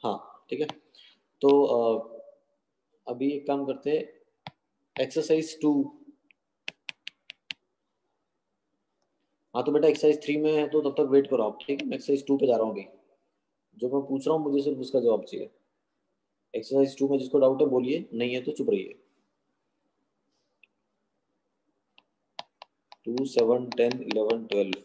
हाँ ठीक है। तो अभी एक काम करते हैं, एक्सरसाइज 2। हाँ तो बेटा एक्सरसाइज 3 में है तो तब तक वेट करो आप, ठीक है। मैं एक्सरसाइज 2 पे जा रहा हूँ अभी। जो मैं पूछ रहा हूँ मुझे सिर्फ उसका जवाब चाहिए। एक्सरसाइज 2 में जिसको डाउट है बोलिए, नहीं है तो चुप रहिए। 2, 7, 10, 11, 12।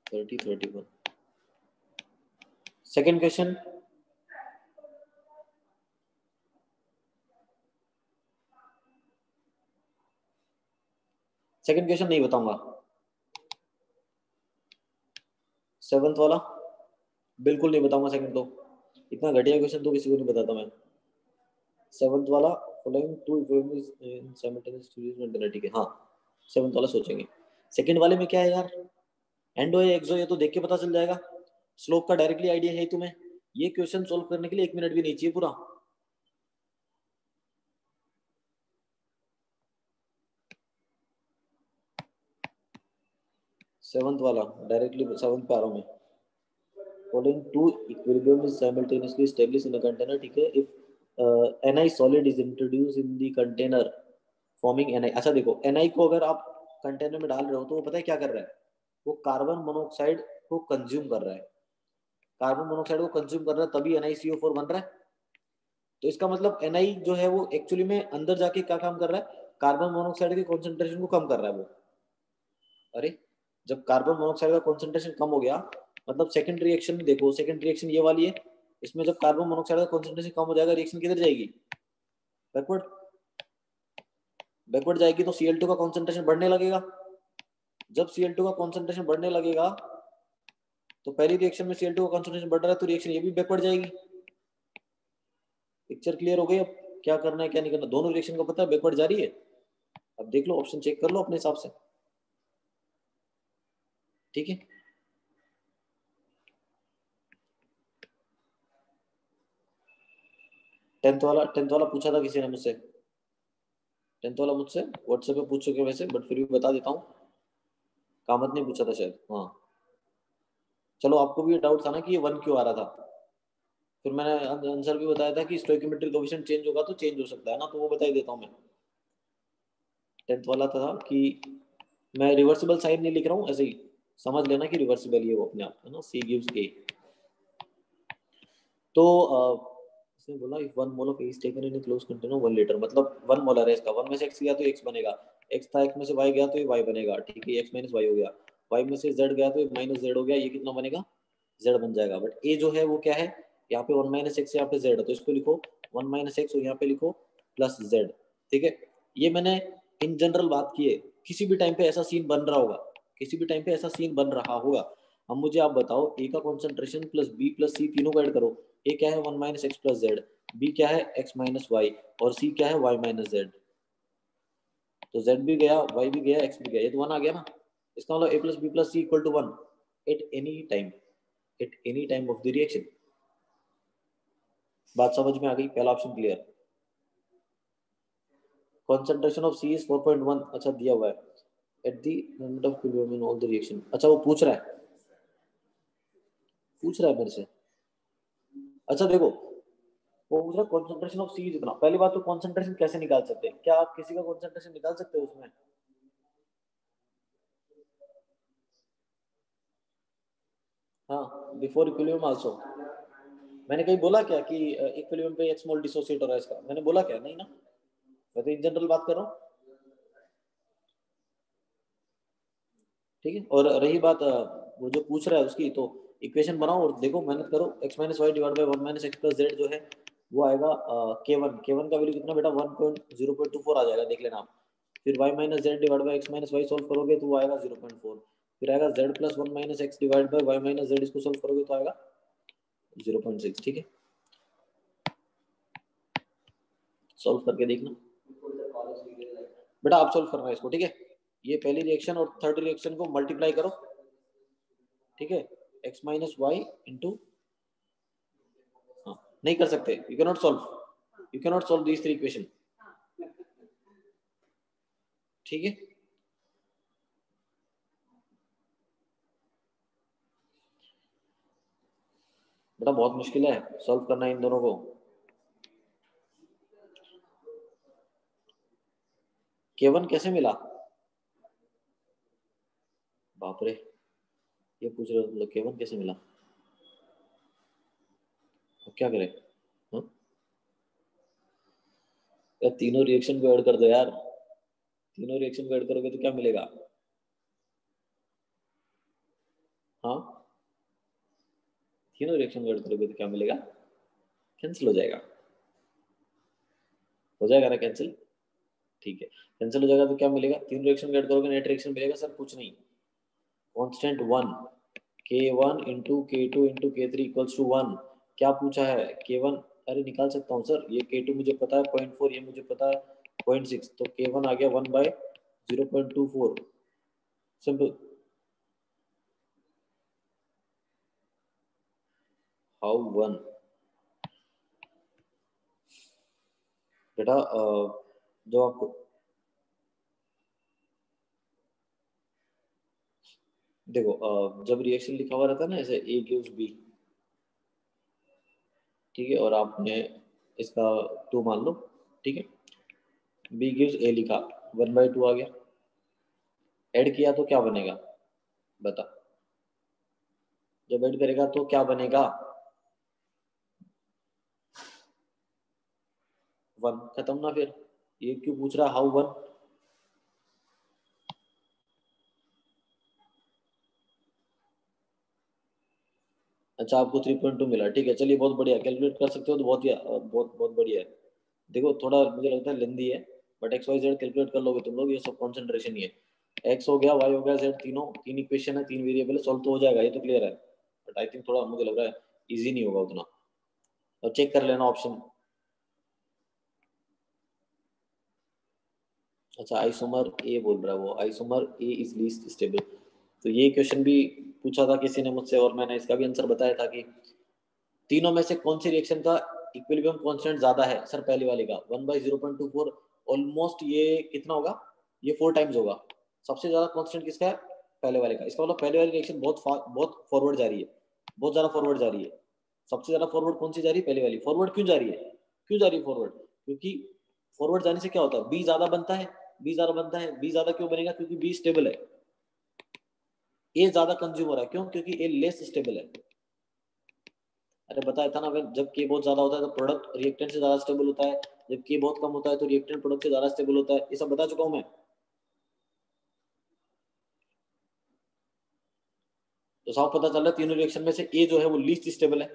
Thirty, 31। Second question. Second question नहीं बताऊंगा। सेवंथ वाला बिल्कुल नहीं बताऊंगा सेकंड तो। इतना घटिया क्वेश्चन तो किसी को नहीं बताता मैं। सेवंथ वाला, फॉलोइंग टू इक्वेशंस इन साइमल्टेनियस सीरीज में डलर, ठीक है। हाँ सेवंथ वाला सोचेंगे। सेकंड वाले में क्या है यार, एंडो या एक्सो, ये तो देख के पता चल जाएगा। स्लोप का डायरेक्टली आइडिया है तुम्हें। ये क्वेश्चन सोल्व करने के लिए 1 मिनट भी नहीं चाहिए पूरा। सेवंथ वाला डायरेक्टली सेवंथ पे आ रहा हूँ मैं। Following to equilibrium is simultaneously established in a container, ठीक है। If Ni solid is introduced in the container forming Ni। अच्छा देखो Ni को अगर आप कंटेनर में डाल रहे हो तो वो पता है क्या कर रहा है, वो कार्बन मोनोऑक्साइड को कंज्यूम कर रहा है। कार्बन मोनोऑक्साइड को कंज्यूम कर रहा है तभी NiCO4 बन रहा है। तो इसका मतलब Ni जो है वो एक्चुअली में अंदर जाके क्या काम कर रहा है, कार्बन मोनोऑक्साइड के कॉन्सेंट्रेशन को कम कर रहा है वो। अरे जब कार्बन मोनोऑक्साइड का कॉन्सेंट्रेशन कम हो गया, मतलब सेकंड रिएक्शन में देखो, सेकंड रिएक्शन ये वाली है। इसमें जब कार्बन मोनोऑक्साइड का कॉन्सेंट्रेशन कम हो जाएगा, रिएक्शन किधर जाएगी, बैकवर्ड। बैकवर्ड जाएगी तो Cl2 का कॉन्सेंट्रेशन बढ़ने लगेगा। जब Cl2 का कॉन्सेंट्रेशन बढ़ने लगेगा तो पहली रिएक्शन में Cl2 का कॉन्सेंट्रेशन बढ़ रहा है तो रिएक्शन ये भी बैकवर्ड जाएगी। पिक्चर क्लियर हो गई। अब क्या करना है क्या नहीं करना, दोनों रिएक्शन को पता है बैकवर्ड जा रही है। अब देख लो, ऑप्शन चेक कर लो अपने हिसाब से, ठीक है। टेंथ वाला पूछा था किसी ने मुझसे। टेंथ वाला मुझसे व्हाट्सएप पे पूछ चुके वैसे, बट फिर भी बता देता हूँ। कामत ने पूछा था शायद, हाँ। चलो आपको भी डाउट था ना कि ये 1 क्यों आ रहा था, फिर मैंने आंसर भी बताया था कि स्टोइकोमेट्रिक कोएफिशिएंट चेंज होगा तो चेंज हो सकता है ना, तो वो बता ही देता हूँ मैं। टेंथ वाला था कि मैं रिवर्सिबल साइन नहीं लिख रहा हूँ, ऐसे ही समझ लेना कि रिवर्सिबल ये वो अपने आप है ना, सी गिव्स ए। तो इसने बोला if 1 mole of A is taken in A close container 1 litre, मतलब 1 मोलर है इसका, 1 में से x गया तो x बनेगा, x था x में से y गया तो ये y बनेगा, ठीक है। x माइनस y हो गया, y में से z गया तो ये माइनस z हो गया, ये कितना बनेगा, z बन जाएगा। बट a जो है वो क्या है, यहाँ पे 1 माइनस एक्स, यहाँ पे z है तो इसको लिखो 1 माइनस एक्स और यहाँ पे लिखो प्लस z, ठीक है। ये मैंने इन जनरल बात की है, किसी भी टाइम पे ऐसा सीन बन रहा होगा, किसी भी टाइम पे ऐसा सीन बन रहा होगा। अब मुझे आप बताओ, ए का concentration plus B plus C तीनों को ऐड करो। ए क्या है 1 minus X plus Z, B क्या है x माइनस वाई, और सी क्या है y माइनस जेड। तो z भी गया, y भी गया, x भी गया, ये तो 1 आ गया ना। इसका मतलब a plus B plus C equal to 1 at any time, at any time of the reaction. बात समझ में आ गई, पहला option clear. Concentration of C is 4.1, अच्छा दिया हुआ है, at the moment of equilibrium in all the reaction. अच्छा वो पूछ रहा है मेरे से। अच्छा देखो, वो पूछ रहा है कॉन्सेंट्रेशन ऑफ सी जितना। पहली बात तो कॉन्सेंट्रेशन कैसे निकाल सकते हैं, क्या आप किसी का कॉन्सेंट्रेशन निकाल सकते हो उसमें। हाँ बिफोर इक्विलिब्रियम आल्सो। मैंने कहीं बोला क्या कि इक्विलिब्रियम पे एक्स मोल डिसोसिएट हो रहा है इसका, मैंने बोला क्या, नहीं ना। मैं तो इन जनरल बात कर रहा हूँ, ठीक है। और रही बात वो जो पूछ रहा है उसकी, तो इक्वेशन बनाओ और देखो, मेहनत करो। X minus Y divide by 1 minus X plus Z जो है वो आएगा K1 का वैल्यू कितना बेटा 1.024 आ जाएगा, देख लेना आप। फिर y minus Z divide by X minus Y solve करोगे तो वो आएगा 0.4। फिर आएगा z plus 1 minus X divide by Y minus Z, इसको सोल्व करोगे तो आएगा 0.6, ठीक है। सॉल्व करके देखना बेटा, आप सॉल्व करना है इसको, ठीक है। ये पहली रिएक्शन और थर्ड रिएक्शन को मल्टीप्लाई करो, ठीक है। x माइनस वाई इंटू, नहीं कर सकते, you can not solve these three equation, ठीक है। बेटा बहुत मुश्किल है सॉल्व करना इन दोनों को। K1 कैसे मिला, बाप रे, ये पूछ रहे हो तुम लोग K1 कैसे मिला, अब क्या करें। हाँ? यार तीनों रिएक्शन को ऐड कर दो यार, तीनों रिएक्शन को ऐड करोगे तो क्या मिलेगा। हाँ, तीनों रिएक्शन को ऐड करोगे तो क्या मिलेगा, कैंसिल हो जाएगा, हो जाएगा ना कैंसिल, ठीक है। कैंसिल हो जाएगा तो क्या मिलेगा, तीन रिएक्शन ऐड करोगे नेट रिएक्शन मिलेगा सर, कुछ नहीं, constant 1, K1 into K2 into K3 equals to 1। क्या पूछा है K1, अरे निकाल सकता हूँ सर, ये K2 मुझे पता है 0.4, ये मुझे पता है 0.6, तो K1 आ गया 1/0.24, सिंपल। हाउ 1, बेटा जो आपको देखो, जब रिएक्शन लिखा हुआ रहता है ना ऐसे A गिव्स B, ठीक है, और आपने इसका 2 मान लो, ठीक है, B गिव्स A लिखा, 1/2 आ गया, ऐड किया तो क्या बनेगा, बता, जब ऐड करेगा तो क्या बनेगा, 1, खत्म ना फिर, ये क्यों पूछ रहा हाउ 1। अच्छा आपको 3.2 मिला, ठीक है, चलिए बहुत बढ़िया, कैलकुलेट कर सकते हो तो बहुत ही बहुत बहुत बढ़िया है। देखो थोड़ा मुझे लगता है लेंदी है, but X Y Z calculate कर लोगे तुम लोग, ये सब कॉन्सेंट्रेशन ही है, एक्स हो गया, वाई हो गया, जेड, तीनों तीन इक्वेशन है, तीन वेरिएबल है, सॉल्व तो हो जाएगा, ये तो क्लियर है, बट आई थिंक थोड़ा मुझे लग रहा है इजी नहीं होगा उतना, और चेक कर लेना ऑप्शन। अच्छा आइसोमर ए बोल रहा है वो, isomer A is least stable, तो ये क्वेश्चन भी पूछा था किसी ने मुझसे, और मैंने इसका भी आंसर बताया था कि तीनों में से कौन सी रिएक्शन का इक्विलिब्रियम कांस्टेंट ज्यादा है, सर पहले वाले का 1/0.24, ऑलमोस्ट ये कितना होगा, ये 4 टाइम्स होगा, सबसे ज्यादा कांस्टेंट किसका है, पहले वाले का, इसका मतलब पहले वाली रिएक्शन बहुत फॉरवर्ड जा रही है, बहुत ज्यादा फॉरवर्ड जा रही है, सबसे ज्यादा फॉरवर्ड कौन सी जा रही है, पहले वाली। फॉरवर्ड क्यों जा रही है, क्यों जा रही है फॉरवर्ड, क्योंकि फॉरवर्ड जाने से क्या होता है, बी ज्यादा बनता है, बी ज्यादा बनता है, बी ज्यादा क्यों बनेगा, क्योंकि बी स्टेबल है, ए ज्यादा कंज्यूम हो रहा है, क्यों, क्योंकि ए लेस स्टेबल है। अरे बताया था ना, जब के बहुत ज्यादा होता है तो प्रोडक्ट रिएक्टेंट से ज्यादा स्टेबल होता है, जब के बहुत कम होता है तो रिएक्टेंट प्रोडक्ट से ज्यादा स्टेबल होता है, ये सब बता चुका हूं मैं। तो साफ पता चल रहा है तीनों रिएक्शन में से ए जो है वो लीस्ट स्टेबल है,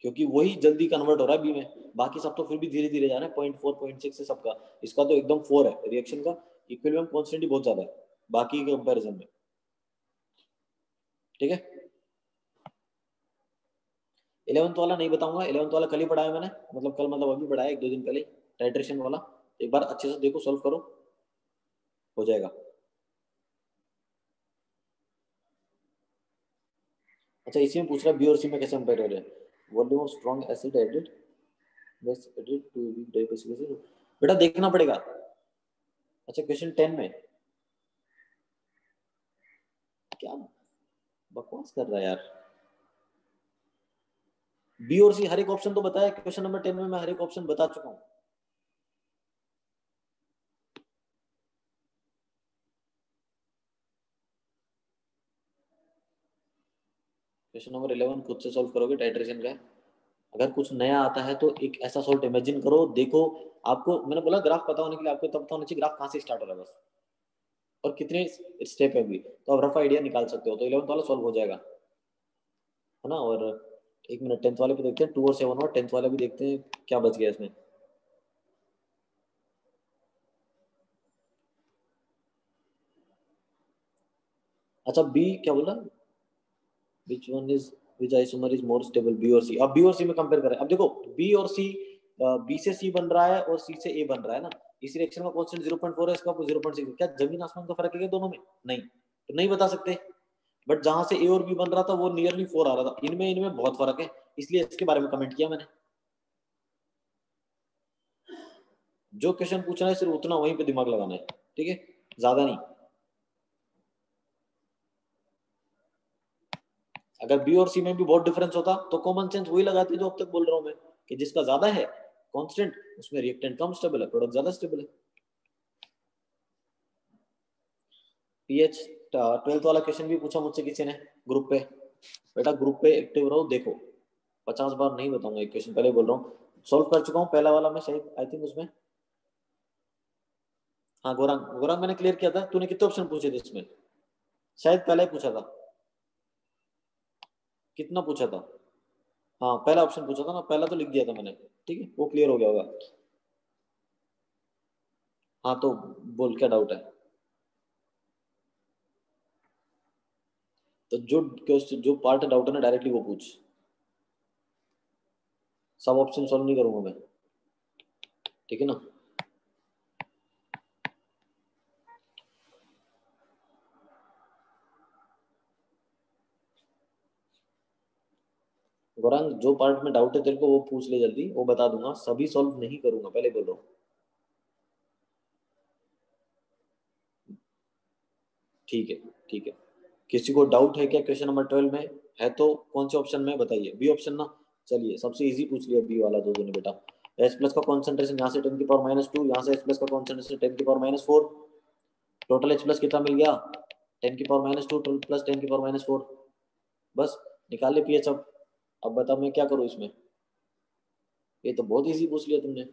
क्योंकि वही जल्दी कन्वर्ट हो रहा है बी में, बाकी सब तो फिर भी धीरे धीरे जा रहे हैं, 0.4 0.6 से सबका, इसका तो एकदम 4 है, रिएक्शन का इक्विलिब्रियम कांस्टेंट ही बहुत ज्यादा है बाकी के कंपैरिजन में, ठीक है। 11th वाला नहीं बताऊंगा, 11th वाला कल ही पढ़ाया मैंने, मतलब कल मतलब अभी पढ़ाया, एक दो दिन पहले, टाइट्रेशन वाला, एक बार अच्छे से देखो, सॉल्व करो, हो जाएगा। अच्छा इसी में पूछ रहा है बी और सी में कैसे कंपेयर हो रहे हैं, volume of strong acid added base added to weak डाइपेसिफिकेशन, बेटा देखना पड़ेगा। अच्छा क्वेश्चन 10 में क्या बकवास कर रहा है यार, बी और सी हर एक ऑप्शन तो बताया, क्वेश्चन नंबर 10 में मैं हर एक ऑप्शन बता चुका हूं। क्वेश्चन नंबर 11 खुद से सॉल्व करोगे, टाइट्रेशन का है, अगर कुछ नया आता है तो एक ऐसा सॉल्ट इमेजिन करो, देखो, आपको मैंने बोला ग्राफ पता होने के लिए आपको तब पता होना चाहिए ग्राफ कहां से स्टार्ट हो रहा है बस, और कितने स्टेप है भी, तो आप रफ आइडिया निकाल सकते हो, तो 11th वाला सॉल्व हो जाएगा, है ना। और एक मिनट 10th वाले पे देखते हैं, 2 और 7 और 10th वाला भी देखते हैं क्या बच गया इसमें। अच्छा बी क्या बोला, which one is, which isomer is more stable, B और सी, अब बी और सी में कंपेयर करें, अब देखो बी और सी, बी से सी बन रहा है और सी से ए बन रहा है ना, इस रिएक्शन का कांस्टेंट 0.4 है, इसका 0.6, क्या जमीन आसमान का फर्क है क्या दोनों में, नहीं, तो नहीं बता सकते। बट जहां से ए और बी बन रहा था वो नियरली 4 आ रहा था। इनमें इनमें बहुत फर्क है, इसलिए इसके बारे में कमेंट किया मैंने। जो क्वेश्चन पूछना है सिर्फ उतना वहीं पे दिमाग लगाना है, ठीक है, ज्यादा नहीं। अगर बी और सी में भी बहुत डिफरेंस होता तो कॉमन सेंस वही लगाते जो अब तक बोल रहा हूं मैं, कि जिसका ज्यादा है कांस्टेंट उसमें रिएक्टेंट कम स्टेबल है, प्रोडक्ट ज्यादा स्टेबल है। पीएच 12th वाला क्वेश्चन भी पूछा मुझसे किसी ने ग्रुप पे। बेटा ग्रुप पे एक्टिव रहो, देखो 50 बार नहीं बताऊंगा, एक क्वेश्चन पहले बोल रहा हूँ, सॉल्व कर चुका हूँ पहला वाला मैं शायद, आई थिंक उसमें। हाँ गौरांग, गौरांग मैंने क्लियर किया था। तूने कितने ऑप्शन पूछे थे इसमें? शायद पहला ही पूछा था। कितना पूछा था? हाँ पहला ऑप्शन पूछा था ना, पहला तो लिख दिया था मैंने, ठीक है, वो क्लियर हो गया होगा। हाँ तो बोल क्या डाउट है? तो जो क्वेश्चन जो पार्ट डाउट है ना डायरेक्टली वो पूछ, सब ऑप्शन सॉल्व नहीं करूंगा मैं, ठीक है ना। गौरांग जो पार्ट में डाउट है तेरे को वो पूछ ले जल्दी, वो बता दूंगा, सभी सॉल्व नहीं करूंगा, पहले बोल रहा हूँ। ठीक है, ठीक है। किसी को डाउट है क्या क्वेश्चन नंबर 12 में? है तो कौन से ऑप्शन में बताइए, बी ऑप्शन ना। चलिए सबसे इजी पूछ लिया बी वाला दो ने बेटा। एच प्लस का कॉन्सेंट्रेशन यहाँ से 10⁻², यहाँ से एच प्लस का कॉन्सेंट्रेशन 10⁻⁴। टोटल एच प्लस कितना मिल गया? 10⁻² प्लस 10⁻⁴। बस निकाल ले पीएच। अब बताओ मैं क्या करूँ इसमें? ये तो बहुत इजी पूछ लिया तुमने।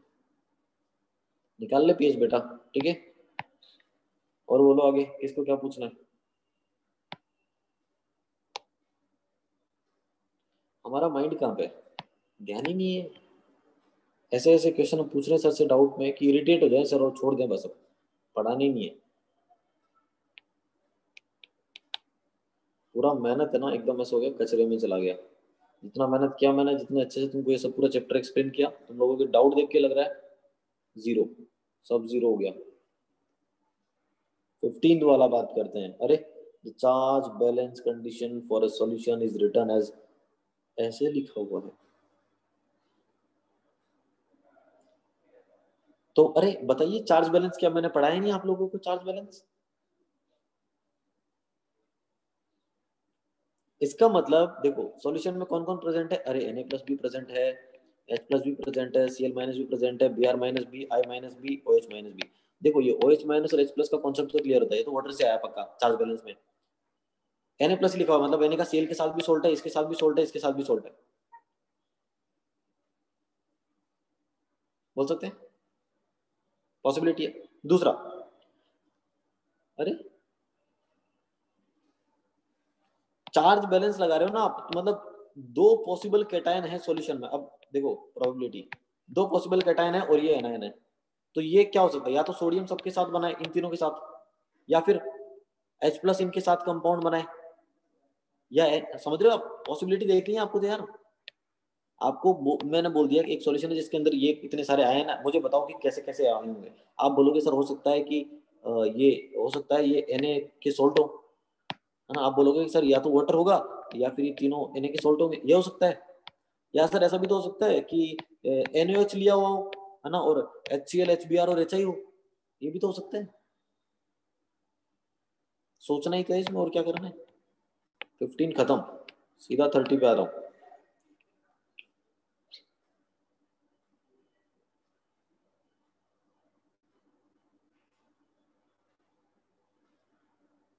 निकाल ले पीएच बेटा, ठीक है। और बोलो आगे किसको क्या पूछना है। हमारा माइंड कहाँ पे है? ध्यान ही नहीं है। ऐसे ऐसे क्वेश्चन पूछ रहे हैं सर से डाउट में कि इरिटेट हो जाए सर और छोड़ दें, बस अब पढ़ाना ही नहीं है। पूरा मेहनत है ना एकदम ऐसा हो गया कचरे में चला गया। जितना मेहनत किया मैंने, जितने अच्छे से तुमको ये सब पूरा चैप्टर एक्सप्लेन किया, तुम लोगों के डाउट देख के लग रहा है जीरो, सब जीरो हो गया। 15th वाला बात करते हैं। अरे the charge balance condition for a solution is written as, ऐसे लिखा हुआ है। तो अरे बताइए चार्ज बैलेंस क्या मैंने पढ़ाया नहीं आप लोगों को? चार्ज बैलेंस इसका मतलब देखो सॉल्यूशन में कौन कौन प्रेजेंट है। अरे Na प्लस भी प्रेजेंट है, H प्लस भी प्रेजेंट है, Cl माइनस भी प्रेजेंट है, Br माइनस बी, I माइनस बी, OH माइनस बी। देखो ये OH माइनस और H प्लस का कॉन्सेप्ट तो क्लियर होता है, ये तो वाटर से आया पक्का चार्ज बैलेंस में। Na प्लस लिखा हुआ मतलब Na का Cl के साथ भी सोल्ट है, इसके साथ भी सोल्ट है, इसके साथ भी सोल्ट है, बोल सकते हैं, पॉसिबिलिटी है। दूसरा, अरे चार्ज बैलेंस लगा रहे हो ना आप, मतलब दो पॉसिबल कैटायन है सॉल्यूशन में। अब देखो प्रोबेबिलिटी, दो पॉसिबल कैटायन है और ये एनायन है, तो ये क्या हो सकता है? या तो सोडियम सबके साथ बनाए इन तीनों के साथ, या फिर H प्लस इनके साथ कंपाउंड बनाए, या समझ रहे हो आप? पॉसिबिलिटी देख ली आपको तो यार। आपको मैंने बोल दिया कि एक सॉल्यूशन है जिसके अंदर ये इतने सारे आयन है, मुझे बताओ कि कैसे कैसे आयन होंगे। आप बोलोगे सर हो सकता है कि ये हो सकता है ये Na के सोल्ट हो, है ना। आप बोलोगे कि सर या तो वाटर होगा या फिर ये तीनों Na के सोल्ट होंगे, ये हो सकता है। या सर ऐसा भी तो हो सकता है कि NaOH लिया हुआ हो, है ना, और HCl HBr और HI हो, ये भी तो हो सकता है। सोचना ही क्या है इसमें, और क्या करना है। 15 खत्म, सीधा 30 पे आ रहा हूँ।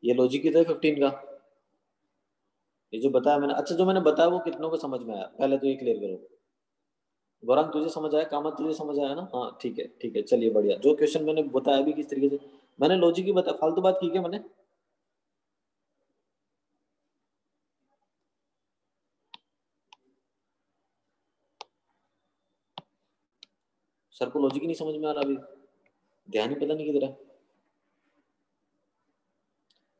ये लॉजिक ही था 15 का। ये जो बताया मैंने, अच्छा जो मैंने बताया वो कितनों को समझ में आया पहले तो ये क्लियर करो। गौरव तुझे समझ आया, कामत तुझे समझ आया ना? हाँ ठीक है, ठीक है, चलिए बढ़िया। जो क्वेश्चन मैंने बताया भी किस तरीके से, मैंने लॉजिक ही बताया, फालतू बात की क्या मैंने? सर को लॉजिक ही नहीं समझ में आ रहा अभी, ध्यान ही पता नहीं किधर है।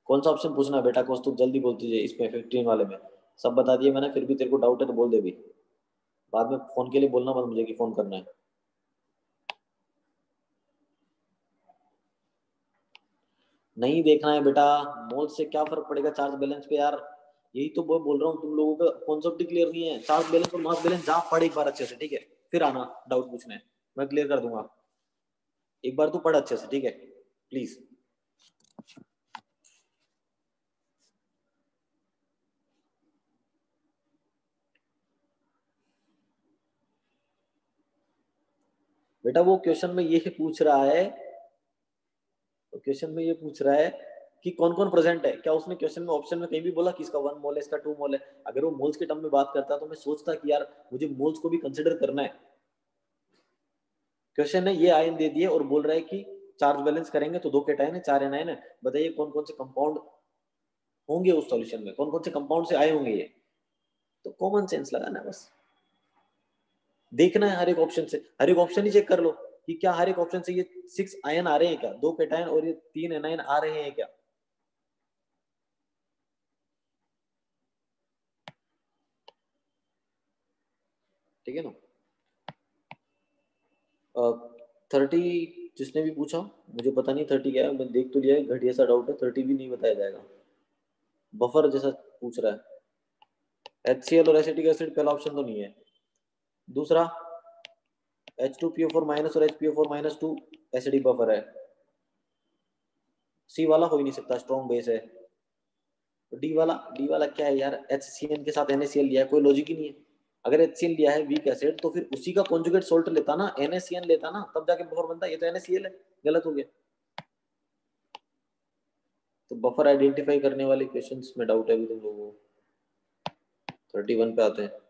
कौन सा ऑप्शन पूछना है बेटा को, तू जल्दी बोल दीजिए इसमें 15 वाले में। सब बता दिए मैंने, फिर भी तेरे को डाउट है तो बोल दे भी, बाद में फोन के लिए बोलना मत मुझे कि फोन करना है। नहीं देखना है बेटा, मोल से क्या फर्क पड़ेगा चार्ज बैलेंस पे यार। यही तो बोल रहा हूँ, तुम लोगों का कॉन्सेप्ट ही क्लियर नहीं है। चार्ज बैलेंस और मास बैलेंस जा पढ़ एक बार अच्छे से, ठीक है, फिर आना डाउट पूछने, मैं क्लियर कर दूंगा। एक बार तू पढ़ अच्छे से, ठीक है, प्लीज। बेटा वो क्वेश्चन में ये पूछ रहा है, तो क्वेश्चन में ये पूछ रहा है कि कौन कौन प्रेजेंट है। क्या उसने क्वेश्चन में ऑप्शन में कहीं भी बोला कि इसका 1 मोल है, इसका 2 मोल है? अगर वो मोल्स के टर्म में बात करता तो मैं सोचता कि यार मुझे मोल्स को भी कंसिडर करना है। क्वेश्चन ने ये आयन दे दिए और बोल रहा है कि चार्ज बैलेंस करेंगे तो 2 केटायन है, 4 एनायन है, बताइए कौन कौन से कंपाउंड होंगे उस सॉल्यूशन में, कौन कौन से कंपाउंड से आए होंगे ये। तो कॉमन सेंस लगाना है बस, देखना है हर एक ऑप्शन से, हर एक ऑप्शन ही चेक कर लो कि क्या हर एक ऑप्शन से ये 6 आयन आ रहे हैं क्या, 2 केटायन और ये 3 एनायन आ रहे हैं क्या। ठीक है ना। 30 जिसने भी पूछा, मुझे पता नहीं 30 क्या है, मैं देख तो लिया है, घटिया सा डाउट है, 30 भी नहीं बताया जाएगा। बफर जैसा पूछ रहा है, HCl और एसिटिक एसिड पहला ऑप्शन तो नहीं है। दूसरा H2PO4 माइनस और HPO4 - 2 एसिडिक बफर है, सी वाला हो ही नहीं सकता, स्ट्रॉन्ग बेस है। डी वाला क्या है यार, HCN के साथ NaCl लिया है, कोई लॉजिक ही नहीं है। अगर HCl लिया है वीक एसिड तो फिर उसी का कॉन्जुगेट सोल्ट लेता ना, NaCN लेता ना, तब जाके बफर बनता, ये तो NaCl है, गलत हो गया। तो बफर आइडेंटिफाई करने वाले क्वेश्चंस में डाउट है अभी तुम लोगों को। 31 पे आते हैं।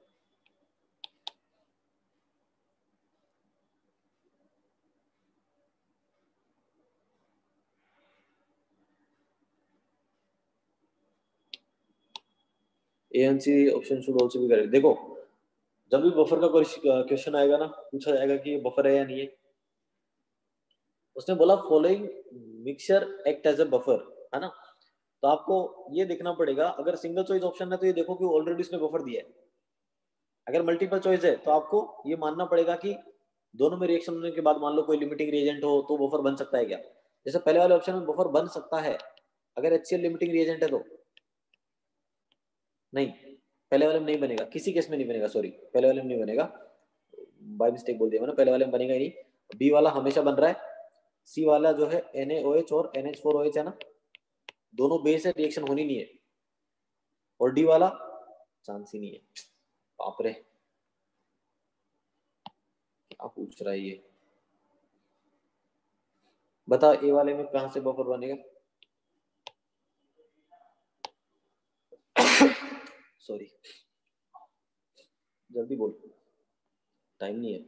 ANC option should also be correct. देखो जब भी बफर का कोई क्वेश्चन आएगा ना, पूछा जाएगा कि ये बफर है या नहीं है, उसने बोला following mixture act as a buffer, है ना। तो आपको ये देखना पड़ेगा, अगर सिंगल चॉइस ऑप्शन है तो ये देखो कि ऑलरेडी उसने बफर दिया है। अगर मल्टीपल चॉइस है तो आपको ये मानना पड़ेगा कि दोनों में रिएक्शन होने के बाद मान लो कोई लिमिटिंग रिएजेंट हो तो बफर बन सकता है क्या। जैसे पहले वाले ऑप्शन में बफर बन सकता है, अगर HCl लिमिटिंग रिएजेंट है तो नहीं, पहले वाले में नहीं बनेगा, किसी केस में नहीं बनेगा, सॉरी पहले वाले में नहीं बनेगा, बाय मिस्टेक बोल दिया मैंने, पहले वाले में बनेगा ही नहीं। बी वाला हमेशा बन रहा है, सी वाला जो है NaOH और NH4OH है ना, दोनों बेस है, रिएक्शन होनी नहीं है। और डी वाला चांस ही नहीं है। बाप रे क्या पूछ रहा है ये, बता ए वाले में कहां से बफर बनेगा। सॉरी, जल्दी बोल, टाइम नहीं है।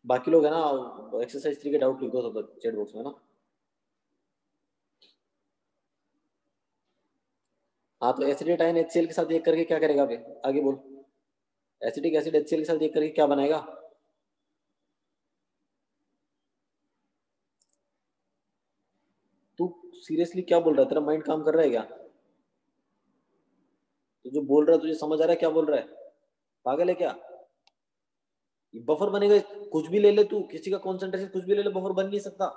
बाकी लोग है ना, एक्सरसाइज 3 के डाउट लिख दो सब तक चैट बॉक्स में ना। हाँ तो एसिडिक आयन HCl के साथ एक करके क्या करेगा अभी, आगे बोल। एसिडिक एसिड HCl के साथ एक करके क्या बनाएगा। तू सीरियसली क्या बोल रहा है, तेरा माइंड काम कर रहा है क्या? तू जो बोल रहा है तुझे समझ आ रहा है क्या बोल रहा है, पागल है क्या? बफर बनेगा, कुछ भी ले ले तू, किसी का कॉन्सेंट्रेशन कुछ भी ले ले, बफर बन नहीं सकता।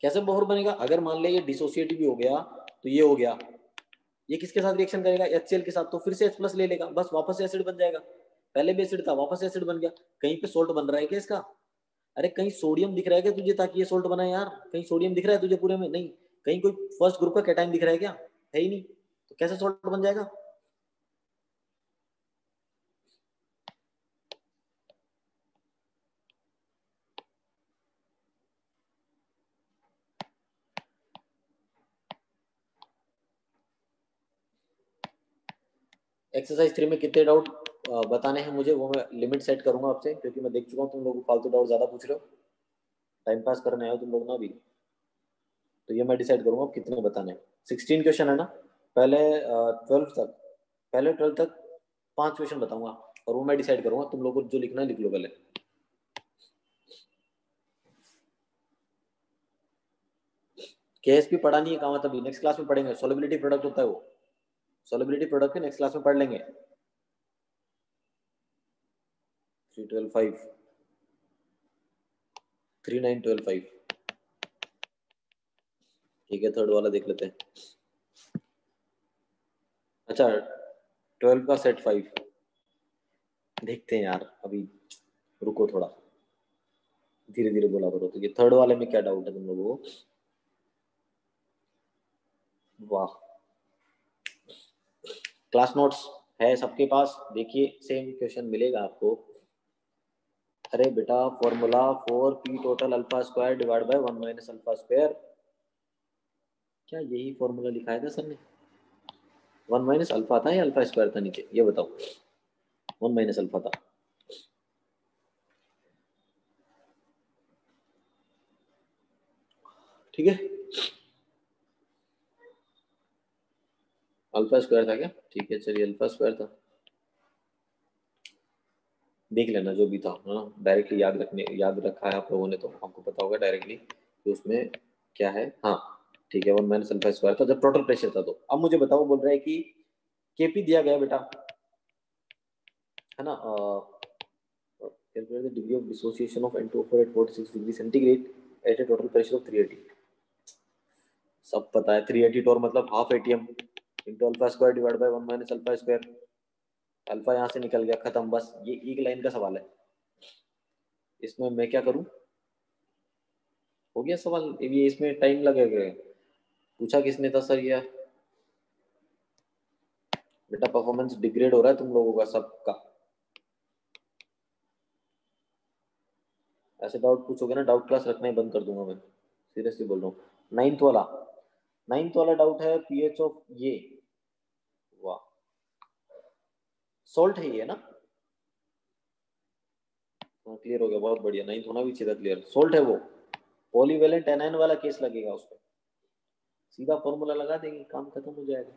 कैसे बफर बनेगा, अगर मान ले ये डिसोसिएटिव भी हो गया तो ये हो गया, ये किसके साथ रिएक्शन करेगा, HCl के साथ, तो फिर से H+ ले लेगा, बस वापस से एसिड बन जाएगा। पहले भी एसिड था वापस से एसिड बन गया। कहीं पे सोल्ट बन रहा है क्या इसका? अरे कहीं सोडियम दिख रहा है क्या तुझे ताकि ये सोल्ट बना है यार, कहीं सोडियम दिख रहा है तुझे पूरे में? नहीं। कहीं कोई फर्स्ट ग्रुप का कैटायन दिख रहा है क्या? है ही नहीं, तो कैसे सोल्ट बन जाएगा। एक्सरसाइज 3 में कितने डाउट बताने हैं मुझे, वो मैं लिमिट सेट करूंगा आपसे, क्योंकि मैं देख चुका हूँ तुम लोग फालतू डाउट ज्यादा पूछ रहे हो, टाइम पास करने आए हो तुम लोग ना अभी। तो ये मैं डिसाइड करूंगा कितने बताने हैं। 16 क्वेश्चन है ना, पहले 12 तक, पहले 12 तक 5 क्वेश्चन बताऊंगा, और वो मैं डिसाइड करूंगा, तुम लोग को जो लिखना है लिख लो पहले। KSP पढ़ा नहीं है, कहा तभी नेक्स्ट क्लास में पढ़ेंगे, सोलिबिलिटी प्रोडक्ट होता है वो। सॉल्युबिलिटी प्रोडक्ट नेक्स्ट क्लास में पढ़ लेंगे। 312.5 3912.5 ठीक है, थर्ड वाला देख लेते हैं। अच्छा 12 का सेट 5 देखते हैं यार, अभी रुको थोड़ा, धीरे धीरे बोला करो। तो ये थर्ड वाले में क्या डाउट है तुम लोगों को? वाह, क्लास नोट्स है सबके पास? देखिए सेम क्वेश्चन मिलेगा आपको। अरे बेटा formula 4p total alpha square divide by 1 minus alpha square, क्या यही फॉर्मूला लिखा था सर ने? 1 माइनस अल्फा था या अल्फा स्क्वायर था नीचे, ये बताओ। 1 माइनस अल्फा था। ठीक है, अल्फा स्क्वायर था क्या? ठीक है चलिए, अल्फा स्क्वायर था, देख लेना जो भी था। हाँ डायरेक्टली याद रखा है आप लोगों ने, तो आपको पता होगा डायरेक्टली कि उसमें क्या है। हाँ ठीक है, 1 माइनस अल्फा स्क्वायर था जब टोटल प्रेशर था। तो अब मुझे बताओ, बोल रहा है कि केपी दिया गया बेटा, है ना? calculate the degree of dissociation of N2O4 at 46 degree centigrade at a total pressure of 380। सब पता है, 380 टोर मतलब half ATM into alpha square divide by 1 minus alpha square. Alpha यहाँ से निकल गया, खत्म, बस ये एक लाइन का सवाल है। इसमें मैं क्या करूं? हो गया सवाल, ये इसमें टाइम लगेगा? पूछा किसने था सर ये? बेटा परफॉर्मेंस डिग्रेड हो रहा है तुम लोगों का सबका। ऐसे डाउट पूछोगे ना, डाउट क्लास रखना ही बंद कर दूंगा मैं, सीरियसली बोल रहा हूँ। नाइन्थ वाला डाउट है पीएच ऑफ ये, वाह, सोल्ट है ये ना? हाँ क्लियर हो गया, बहुत बढ़िया, नाइन्थ होना भी चाहिए क्लियर। सोल्ट है वो, पॉलीवेलेंट एनायन वाला केस लगेगा उस पर, सीधा फॉर्मूला लगा देंगे, काम खत्म हो जाएगा।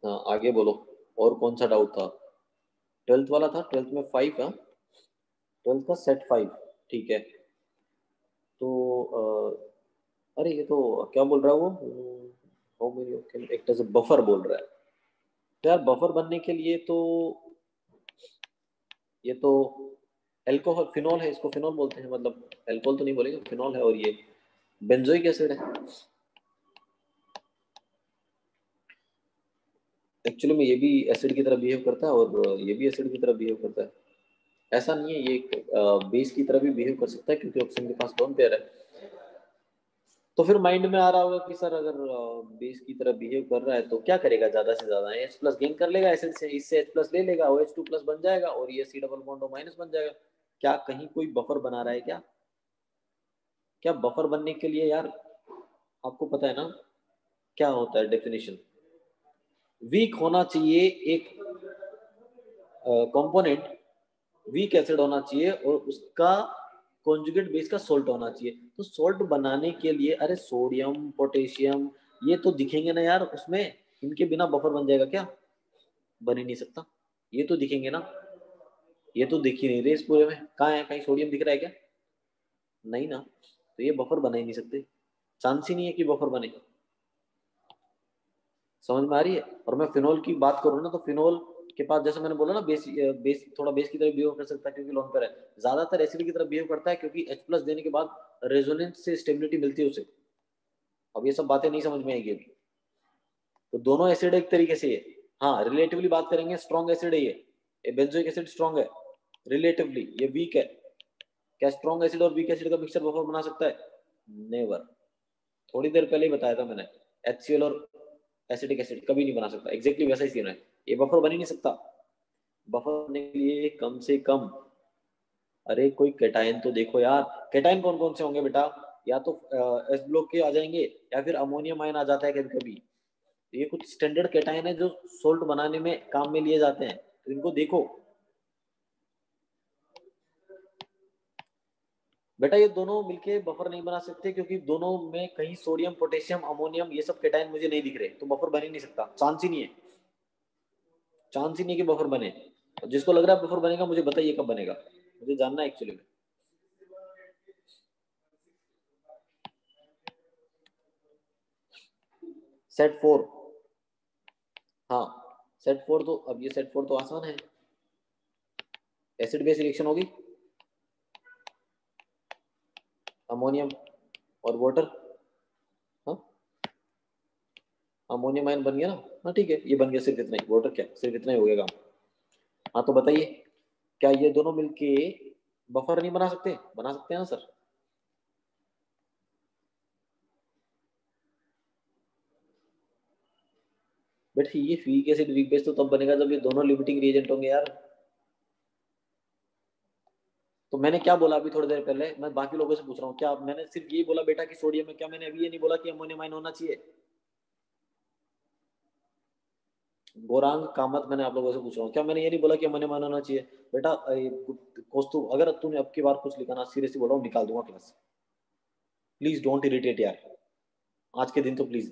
हाँ आगे बोलो, और कौन सा डाउट था? ट्वेल्थ वाला था, ट्वेल्थ में 5 है, ट्वेल्थ का सेट 5। ठीक है, तो अरे ये तो क्या बोल रहा है वो, how many act as a buffer बोल रहा है। तो यार बफर बनने के लिए तो ये तो एल्कोहल फिनॉल है, इसको फिनॉल बोलते हैं, मतलब एल्कोहल तो नहीं बोलेंगे, फिनॉल है। और ये बेंजोइक एसिड है। एक्चुअली में ये भी एसिड की तरह बिहेव करता है और ये भी एसिड की तरह बिहेव करता है। ऐसा नहीं है, ये बेस की तरह भी बिहेव कर सकता है क्योंकि ऑक्सीजन के पास लोन पेयर है। तो फिर माइंड में आ रहा होगा कि सर अगर बेस की तरह बिहेव कर रहा है तो क्या करेगा, ज्यादा से ज्यादा H प्लस गेन कर लेगा एसिड से, इससे H प्लस ले लेगा, OH2 प्लस बन जाएगा और ये C double bond O minus बन जाएगा। क्या कहीं कोई बफर बना रहा है क्या? क्या बफर बनने के लिए यार, आपको पता है ना क्या होता है डेफिनेशन? वीक होना चाहिए एक कंपोनेंट, वीक एसिड होना चाहिए और उसका कॉन्जुगेट बेस का सोल्ट होना चाहिए। तो सोल्ट बनाने के लिए अरे सोडियम पोटेशियम ये तो दिखेंगे ना यार उसमें, इनके बिना बफर बन जाएगा क्या? बन ही नहीं सकता। ये तो दिखेंगे ना, ये तो दिख ही नहीं रहे इस पूरे में, कहाँ है, कहीं सोडियम दिख रहा है क्या? नहीं ना, तो ये बफर बना ही नहीं सकते, चांस ही नहीं है कि बफर बने। समझ में आ रही है? और मैं फिनोल की बात करूँ ना, तो फिनोल के पास जैसे मैंने बोला ना बेस थोड़ा बेस की तरह बिहेव कर सकता है क्योंकि लोन पर है, ज्यादातर एसिड की तरह बिहेव करता है क्योंकि H प्लस देने के बाद रेजोनेंस से स्टेबिलिटी मिलती है उसे। अब ये सब बातें नहीं समझ में आएगी अभी। तो दोनों एसिड एक तरीके से है, हाँ रिलेटिवली बात करेंगे स्ट्रॉन्ग एसिड है ये बेंजोइक एसिड स्ट्रॉन्ग है, रिलेटिवली ये वीक है। क्या स्ट्रॉन्ग एसिड और वीक एसिड का मिक्सचर बफर बना सकता है? नेवर। थोड़ी देर पहले ही बताया था मैंने, HCl और एसिटिक एसिड कभी नहीं बना सकता, एग्जैक्टली वैसा ही सीन है, ये बफर बन ही नहीं सकता। बफर बनने के लिए कम से कम, अरे कोई केटायन तो देखो यार, केटायन कौन कौन से होंगे बेटा? या तो एस ब्लॉक के आ जाएंगे या फिर अमोनियम आयन आ जाता है कभी कभी। ये कुछ स्टैंडर्ड केटायन है जो सोल्ट बनाने में काम में लिए जाते हैं, तो इनको देखो बेटा। ये दोनों मिलके बफर नहीं बना सकते क्योंकि दोनों में कहीं सोडियम पोटेशियम अमोनियम ये सब केटायन मुझे नहीं दिख रहे, तो बफर बन ही नहीं सकता, चांस ही नहीं है, चांस ही नहीं है कि बफर बने। जिसको लग रहा है बफर बनेगा मुझे बताइए कब बनेगा, मुझे जानना है एक्चुअली में। सेट 4, हाँ सेट 4, तो अब ये सेट 4 तो आसान है, एसिड बेस रिएक्शन होगी, अमोनियम और वाटर, हाँ अमोनियम आयन बन गया ना, हाँ ठीक है ये बन गया, सिर्फ इतना ही, वाटर क्या सिर्फ इतना ही हो गया काम। हाँ तो बताइए क्या ये दोनों मिलके बफर नहीं बना सकते? बना सकते हैं ना सर। बट ये वीक एसिड वीक बेस तो तब बनेगा जब ये दोनों लिमिटिंग रिएजेंट होंगे यार। तो मैंने क्या बोला अभी थोड़ी देर पहले, मैं बाकी लोगों से पूछ रहा हूँ, क्या मैंने सिर्फ ये बोला बेटा कि सोडियम में, क्या मैंने अभी ये नहीं बोला कि अमोनियम आयन होना चाहिए? गौरांग कामत, मैंने आप लोगों से पूछ रहा हूँ, क्या मैंने ये नहीं बोला कि अमोनियम आयन होना चाहिए? बेटा कौस्तु, अगर तूने अब की बार कुछ लिखा ना, सीरियसली बोल रहा हूँ निकाल दूंगा क्लास से। प्लीज डोंट इरिटेट यार, आज के दिन तो प्लीज।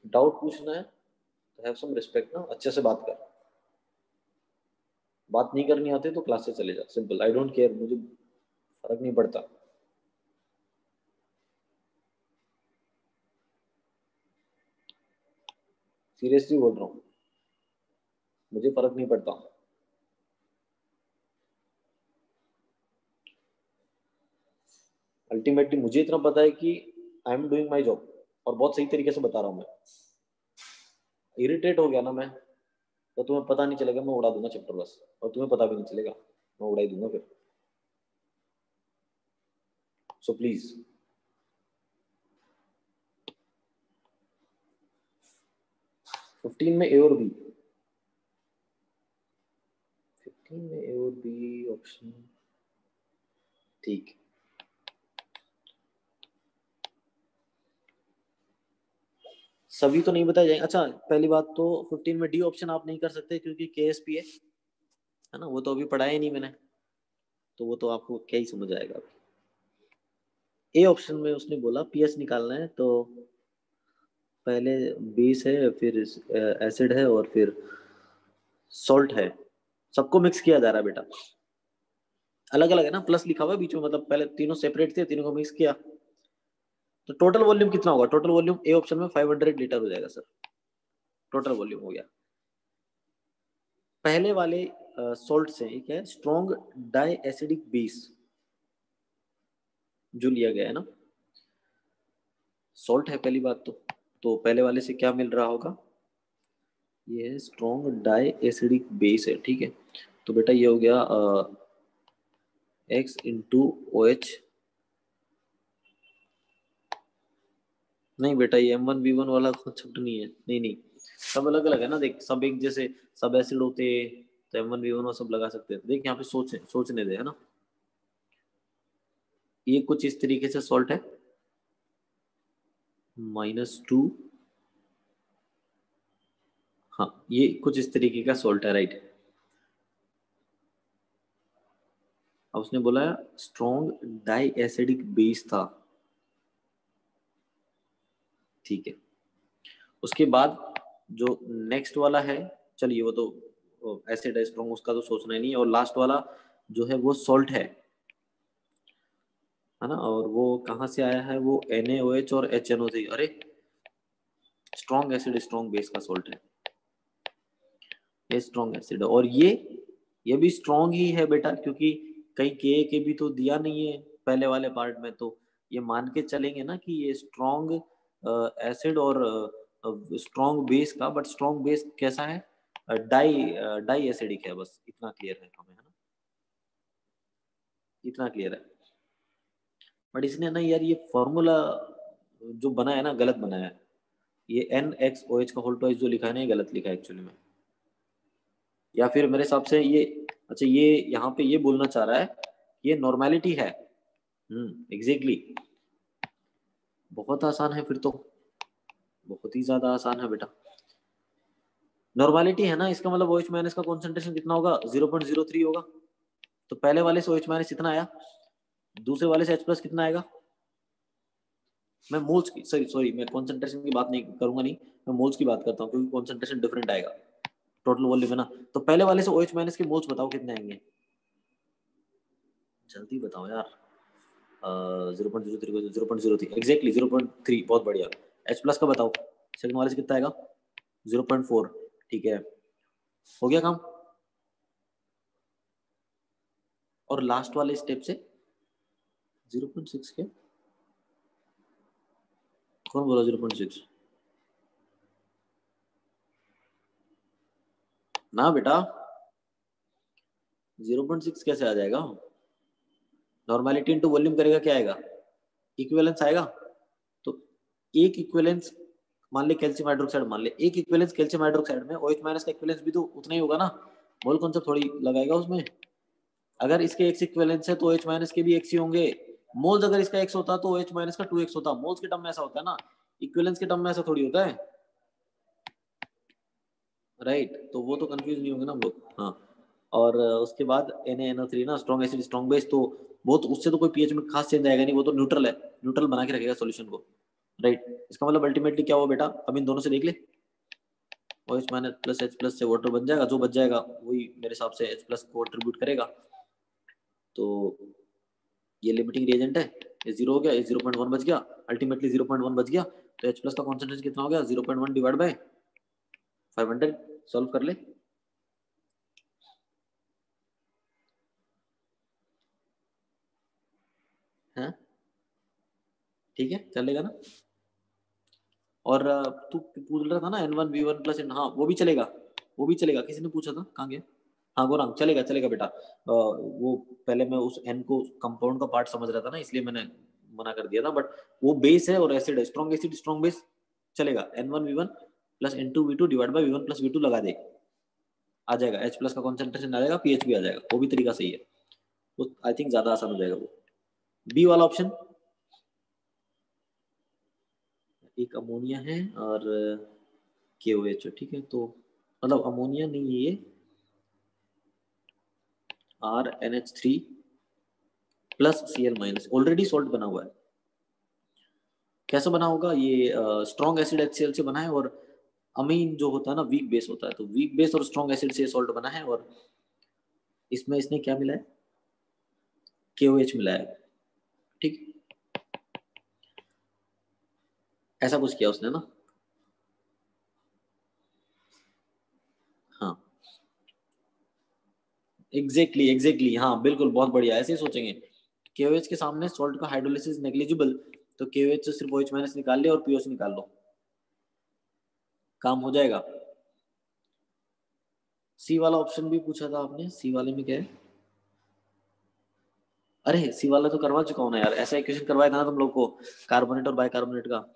डाउट पूछना है तो हैव सम रिस्पेक्ट ना, अच्छे से बात कर, बात नहीं करनी आती तो क्लास से चले जा, सिंपल, आई डोंट केयर, मुझे फर्क नहीं पड़ता। सीरियसली बोल रहा हूँ, मुझे फर्क नहीं पड़ता। अल्टीमेटली मुझे इतना पता है कि I am doing my job, और बहुत सही तरीके से बता रहा हूँ मैं। इरिटेट हो गया ना मैं, तो तुम्हें पता नहीं चलेगा, मैं उड़ा दूंगा चैप्टर बस, और तुम्हें पता भी नहीं चलेगा, मैं उड़ा ही दूंगा फिर। सो प्लीज, 15 में ए और बी, 15 में ए और बी ऑप्शन, ठीक। सभी तो नहीं बताए जाएंगे। अच्छा पहली बात तो 15 में डी ऑप्शन आप नहीं कर सकते क्योंकि केएसपी है ना, वो तो अभी पढ़ाया ही नहीं मैंने, तो वो तो आपको क्या ही समझ आएगा अभी। ए ऑप्शन में उसने बोला पीएच निकालना है, तो पहले बेस है, फिर एसिड है, और फिर सॉल्ट है, सबको मिक्स किया जा रहा है बेटा, अलग अलग है ना, प्लस लिखा हुआ है बीच में, मतलब पहले तीनों सेपरेट थे, तीनों को मिक्स किया, तो टोटल वॉल्यूम कितना होगा? टोटल वॉल्यूम ए ऑप्शन में 500 लीटर हो जाएगा सर, टोटल वॉल्यूम हो गया। पहले वाले सॉल्ट से एक है स्ट्रॉन्ग डाई एसिडिक बेस जो लिया गया है ना, सॉल्ट है पहली बात तो पहले वाले से क्या मिल रहा होगा? ये है स्ट्रॉन्ग डाई एसिडिक बेस है, ठीक है। तो बेटा ये हो गया एक्स इंटू ओ एच, नहीं बेटा ये M1V1 वाला कॉन्सेप्ट नहीं है, नहीं नहीं, सब अलग अलग है ना, देख सब एक जैसे, सब एसिड होते तो M1V1 और सब लगा सकते हैं, देख यहाँ पे सोचने दे, है ना। ये कुछ इस तरीके से सॉल्ट है, -2, हाँ ये कुछ इस तरीके का सॉल्ट है, राइट। अब उसने बोला स्ट्रॉन्ग डाई एसिडिक बेस था, ठीक है। उसके बाद जो नेक्स्ट वाला है, चलिए वो तो एसिड है स्ट्रॉन्ग, उसका तो सोचना ही नहीं है, और लास्ट वाला जो है वो सॉल्ट है ना, और वो कहाँ से आया है? वो NaOH और HNO से, अरे स्ट्रॉन्ग एसिड स्ट्रॉन्ग बेस का सॉल्ट है, ये स्ट्रॉन्ग एसिड है, और ये भी स्ट्रॉन्ग ही है बेटा, क्योंकि कहीं के भी तो दिया नहीं है पहले वाले पार्ट में, तो ये मान के चलेंगे ना कि ये स्ट्रॉन्ग एसिड और स्ट्रॉन्ग बेस का, बट स्ट्रॉन्ग बेस कैसा है? डाई डाई एसिडिक है, बस इतना क्लियर है हमें, है ना, इतना क्लियर है। बट इसने ना यार ये फॉर्मूला जो बना है ना, गलत बनाया है, ये NXOH का होल ट्वाइस जो लिखा है ना, ये गलत लिखा है एक्चुअली में, या फिर मेरे हिसाब से ये, अच्छा ये यहाँ पे ये बोलना चाह रहा है ये नॉर्मेलिटी है। एग्जैक्टली, बहुत आसान है फिर तो, बहुत ही ज्यादा आसान है बेटा, नॉर्मेलिटी है ना, इसका मतलब OH माइनस का कॉन्सेंट्रेशन कितना होगा? 0.03 होगा, तो पहले वाले से OH माइनस इतना आया, दूसरे वाले से H प्लस कितना आएगा? मैं मोल्स की, सॉरी सॉरी, मैं कॉन्सेंट्रेशन की बात नहीं करूंगा, नहीं मैं मोल्स की बात करता हूँ, क्योंकि कॉन्सेंट्रेशन डिफरेंट आएगा, टोटल वॉल्यूम है ना, तो पहले वाले से OH माइनस के मोल्स बताओ कितने आएंगे? जल्दी बताओ यार। 0.03 0.03 एग्जैक्टली 0.3, बहुत बढ़िया। H प्लस का बताओ, सेकंड वाले से कितना आएगा? 0.4, ठीक है, हो गया काम। और लास्ट वाले स्टेप से 0.6 के, कौन बोला 0.6? ना बेटा, 0.6 कैसे आ जाएगा? नॉर्मेलिटी इनटू वॉल्यूम करेगा, क्या आएगा? इक्विवेलेंस आएगा। तो एक इक्विवेलेंस, मान ले कैल्शियम हाइड्रोक्साइड, मान ले एक इक्विवेलेंस कैल्शियम हाइड्रोक्साइड में OH माइनस का इक्विवेलेंस भी तो उतना ही होगा ना, मोल कॉन्सेप्ट थोड़ी लगाएगा उसमें। अगर इसके x इक्विवेलेंस है तो OH माइनस के भी x ही होंगे। मोल्स अगर इसका x होता तो OH माइनस का 2x होता। मोल्स के टर्म में ऐसा होता है ना, इक्विवेलेंस के टर्म में ऐसा थोड़ी होता है, राइट? तो वो तो कंफ्यूज नहीं होंगे ना हम लोग। हाँ, और उसके बाद NaNO3 ना, स्ट्रॉन्ग एसिड स्ट्रॉन्ग बेस, तो वो तो उससे तो कोई पीएच में खास चेंज आएगा नहीं, वो तो न्यूट्रल है, न्यूट्रल बना के रखेगा सॉल्यूशन को, राइट? इसका मतलब अल्टीमेटली क्या हुआ बेटा, अब इन दोनों से देख ले, OH minus plus H plus से वाटर बन जाएगा, जो बच जाएगा वही मेरे हिसाब से H प्लस को एट्रीब्यूट करेगा। तो ये लिमिटिंग रिएजेंट है, ये 0 हो गया, ये 0.1 बच गया, अल्टीमेटली 0.1 बच गया, तो H प्लस का कॉन्सेंट्रेशन कितना हो गया? 0.1 डिवाइड बाय 500। सॉल्व कर ले। हैं, ठीक है, चलेगा ना? और तू पूछ रहा था ना N1V1 प्लस N, हाँ वो भी चलेगा, वो भी चलेगा। किसी ने पूछा था, कहाँ गया? हाँ गौरांग, चलेगा चलेगा बेटा। वो पहले मैं उस N को कंपाउंड का पार्ट समझ रहा था ना, इसलिए मैंने मना कर दिया था, बट वो बेस है और एसिड है, स्ट्रॉन्ग एसिड स्ट्रॉन्ग बेस, चलेगा। N1V1 plus N2V2 divide by V1 plus V2 लगा दे, आ जाएगा। H प्लस का कॉन्सेंट्रेशन आ जाएगा, पीएच भी आ जाएगा, वो भी तरीका सही है। वो आई थिंक ज्यादा आसान हो जाएगा वो। बी वाला ऑप्शन, एक अमोनिया है और KOH, ठीक है, तो मतलब अमोनिया नहीं है ये, RNH3 plus Cl minus, already salt बना हुआ है। कैसे बना होगा ये? स्ट्रॉन्ग एसिड HCl से बना है, और अमीन जो होता है ना वीक बेस होता है, तो वीक बेस और स्ट्रॉन्ग एसिड से सॉल्ट बना है, और इसमें इसने क्या मिला है? KOH मिला है, ठीक, ऐसा कुछ किया उसने ना। हाँ एग्जैक्टली एग्जैक्टली, हाँ बिल्कुल, बहुत बढ़िया, ऐसे ही सोचेंगे। KOH के सामने सॉल्ट का हाइड्रोलिसिस नेग्लिजिबल, तो KOH से सिर्फ OH माइनस निकाल लिया और PO से निकाल लो, काम हो जाएगा। सी वाला ऑप्शन भी पूछा था आपने, सी वाले में क्या है? अरे सी वाला तो करवा चुका हूं ना यार, ऐसा इक्वेशन करवाया था ना तुम लोग को, कार्बोनेट और बाइकार्बोनेट का।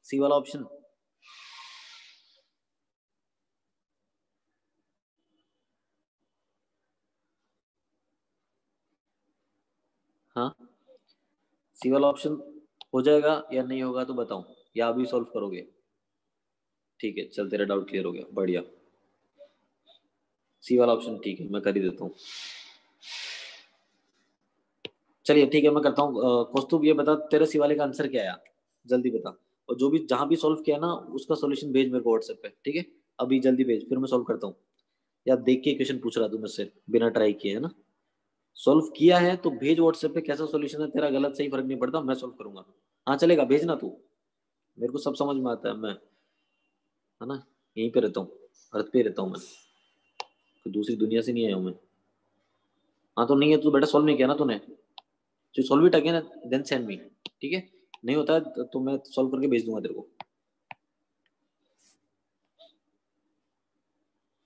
सी वाला ऑप्शन, हाँ सी वाला ऑप्शन हो जाएगा या नहीं होगा तो बताऊं, या अभी सॉल्व करोगे? ठीक है चल, तेरा डाउट क्लियर हो गया, बढ़िया। सी वाला ऑप्शन ठीक है, मैं कर ही देता हूँ। चलिए ठीक है, मैं करता हूँ। कौस्तुभ ये बता, तेरे सी वाले का आंसर क्या आया, जल्दी बता। और जो भी जहां भी सॉल्व किया ना, उसका सॉल्यूशन भेज मेरे को व्हाट्सएप पे, ठीक है? अभी जल्दी भेज, फिर मैं सॉल्व करता हूँ। या देख के क्वेश्चन पूछ रहा तू मुझसे, बिना ट्राई किए, है ना? सॉल्व किया है तो भेज व्हाट्सएप पे, कैसा सॉल्यूशन है तेरा, गलत सही फर्क नहीं पड़ता, मैं सॉल्व करूंगा। हाँ चलेगा, भेजना तू, मेरे को सब समझ में आता है, मैं, है ना, यहीं पे रहता हूँ, अर्थ पे रहता हूँ मैं, कोई दूसरी दुनिया से नहीं आया हूँ मैं। हाँ तो नहीं है तो बेटा, सॉल्व नहीं किया ना तूने, जो solve it again then send me, ठीक है? नहीं होता है तो मैं सॉल्व करके भेज दूंगा तेरे को।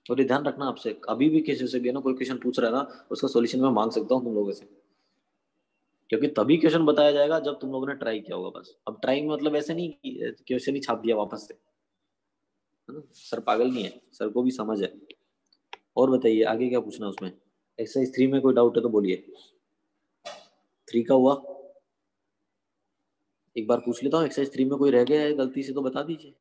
और ये ध्यान रखना, आपसे अभी भी किसी से भी है ना, कोई क्वेश्चन पूछ रहा है ना, उसका सॉल्यूशन मैं मांग सकता हूँ तुम लोगों से, क्योंकि तभी क्वेश्चन बताया जाएगा जब तुम लोगों ने ट्राई किया होगा। बस अब ट्राई मतलब ऐसे नहीं कि क्वेश्चन ही छाप दिया वापस से, है ना? सर पागल नहीं है, सर को भी समझ है। और बताइए आगे क्या पूछना है उसमें? एक्सरसाइज 3 में कोई डाउट है तो बोलिए। 3 का हुआ, एक बार पूछ लेता हूँ, एक्सरसाइज 3 में कोई रह गया है गलती से तो बता दीजिए।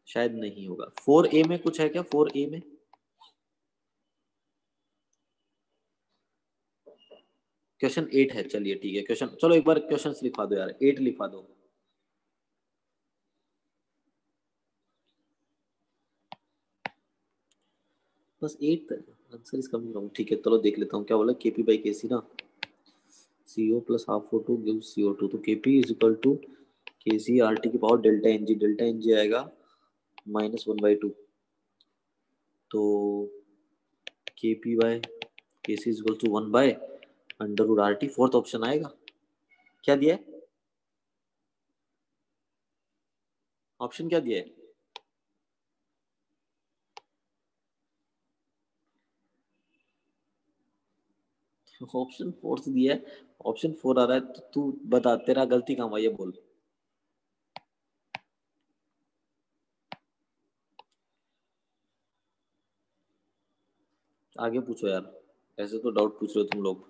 शायद नहीं होगा। 4A में कुछ है क्या? 4A में क्वेश्चन 8 है, चलिए ठीक है, क्वेश्चन चलो एक बार क्वेश्चन लिखवा दो यार, 8 लिखवा दो। बस 8 आंसर इज कमिंग रॉन्ग। ठीक है चलो देख लेता हूँ क्या बोला। केपी बाई केसी ना, CO plus half O2 gives CO2, तो KP is equal to KC RT की power delta NG, delta NG आएगा -1/2, तो KP by KC is equal to 1/√RT, fourth option आएगा। क्या दिया है ऑप्शन, क्या दिया है? ऑप्शन 4 दिया है, ऑप्शन 4 आ रहा है, तो तू बता तेरा गलती कहाँ हुआ ये बोल। आगे पूछो यार, ऐसे तो डाउट पूछ रहे हो तुम लोग,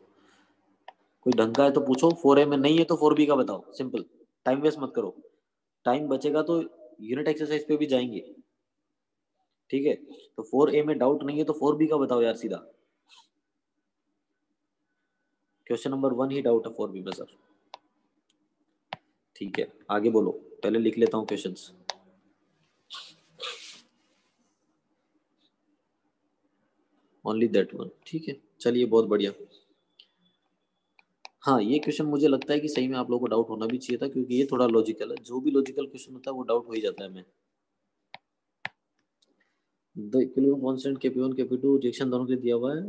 कोई ढंग का है तो पूछो। 4A में नहीं है तो 4B का बताओ, सिंपल। टाइम वेस्ट मत करो, टाइम बचेगा तो यूनिट एक्सरसाइज पे भी जाएंगे। ठीक है, तो 4A में डाउट नहीं है तो 4B का बताओ यार सीधा। क्वेश्चन नंबर 1 ही डाउट है 4B में सर। ठीक है आगे बोलो, पहले लिख लेता हूँ क्वेश्चंस। ओनली दैट वन, ठीक है चलिए बहुत बढ़िया। हाँ ये क्वेश्चन मुझे लगता है कि सही में आप लोगों को डाउट होना भी चाहिए था, क्योंकि ये थोड़ा लॉजिकल है। जो भी लॉजिकल क्वेश्चन होता है वो डाउट हो ही जाता है हमें। The equilibrium constant Kp1 Kp2 reaction दोनों के लिए दिया हुआ है,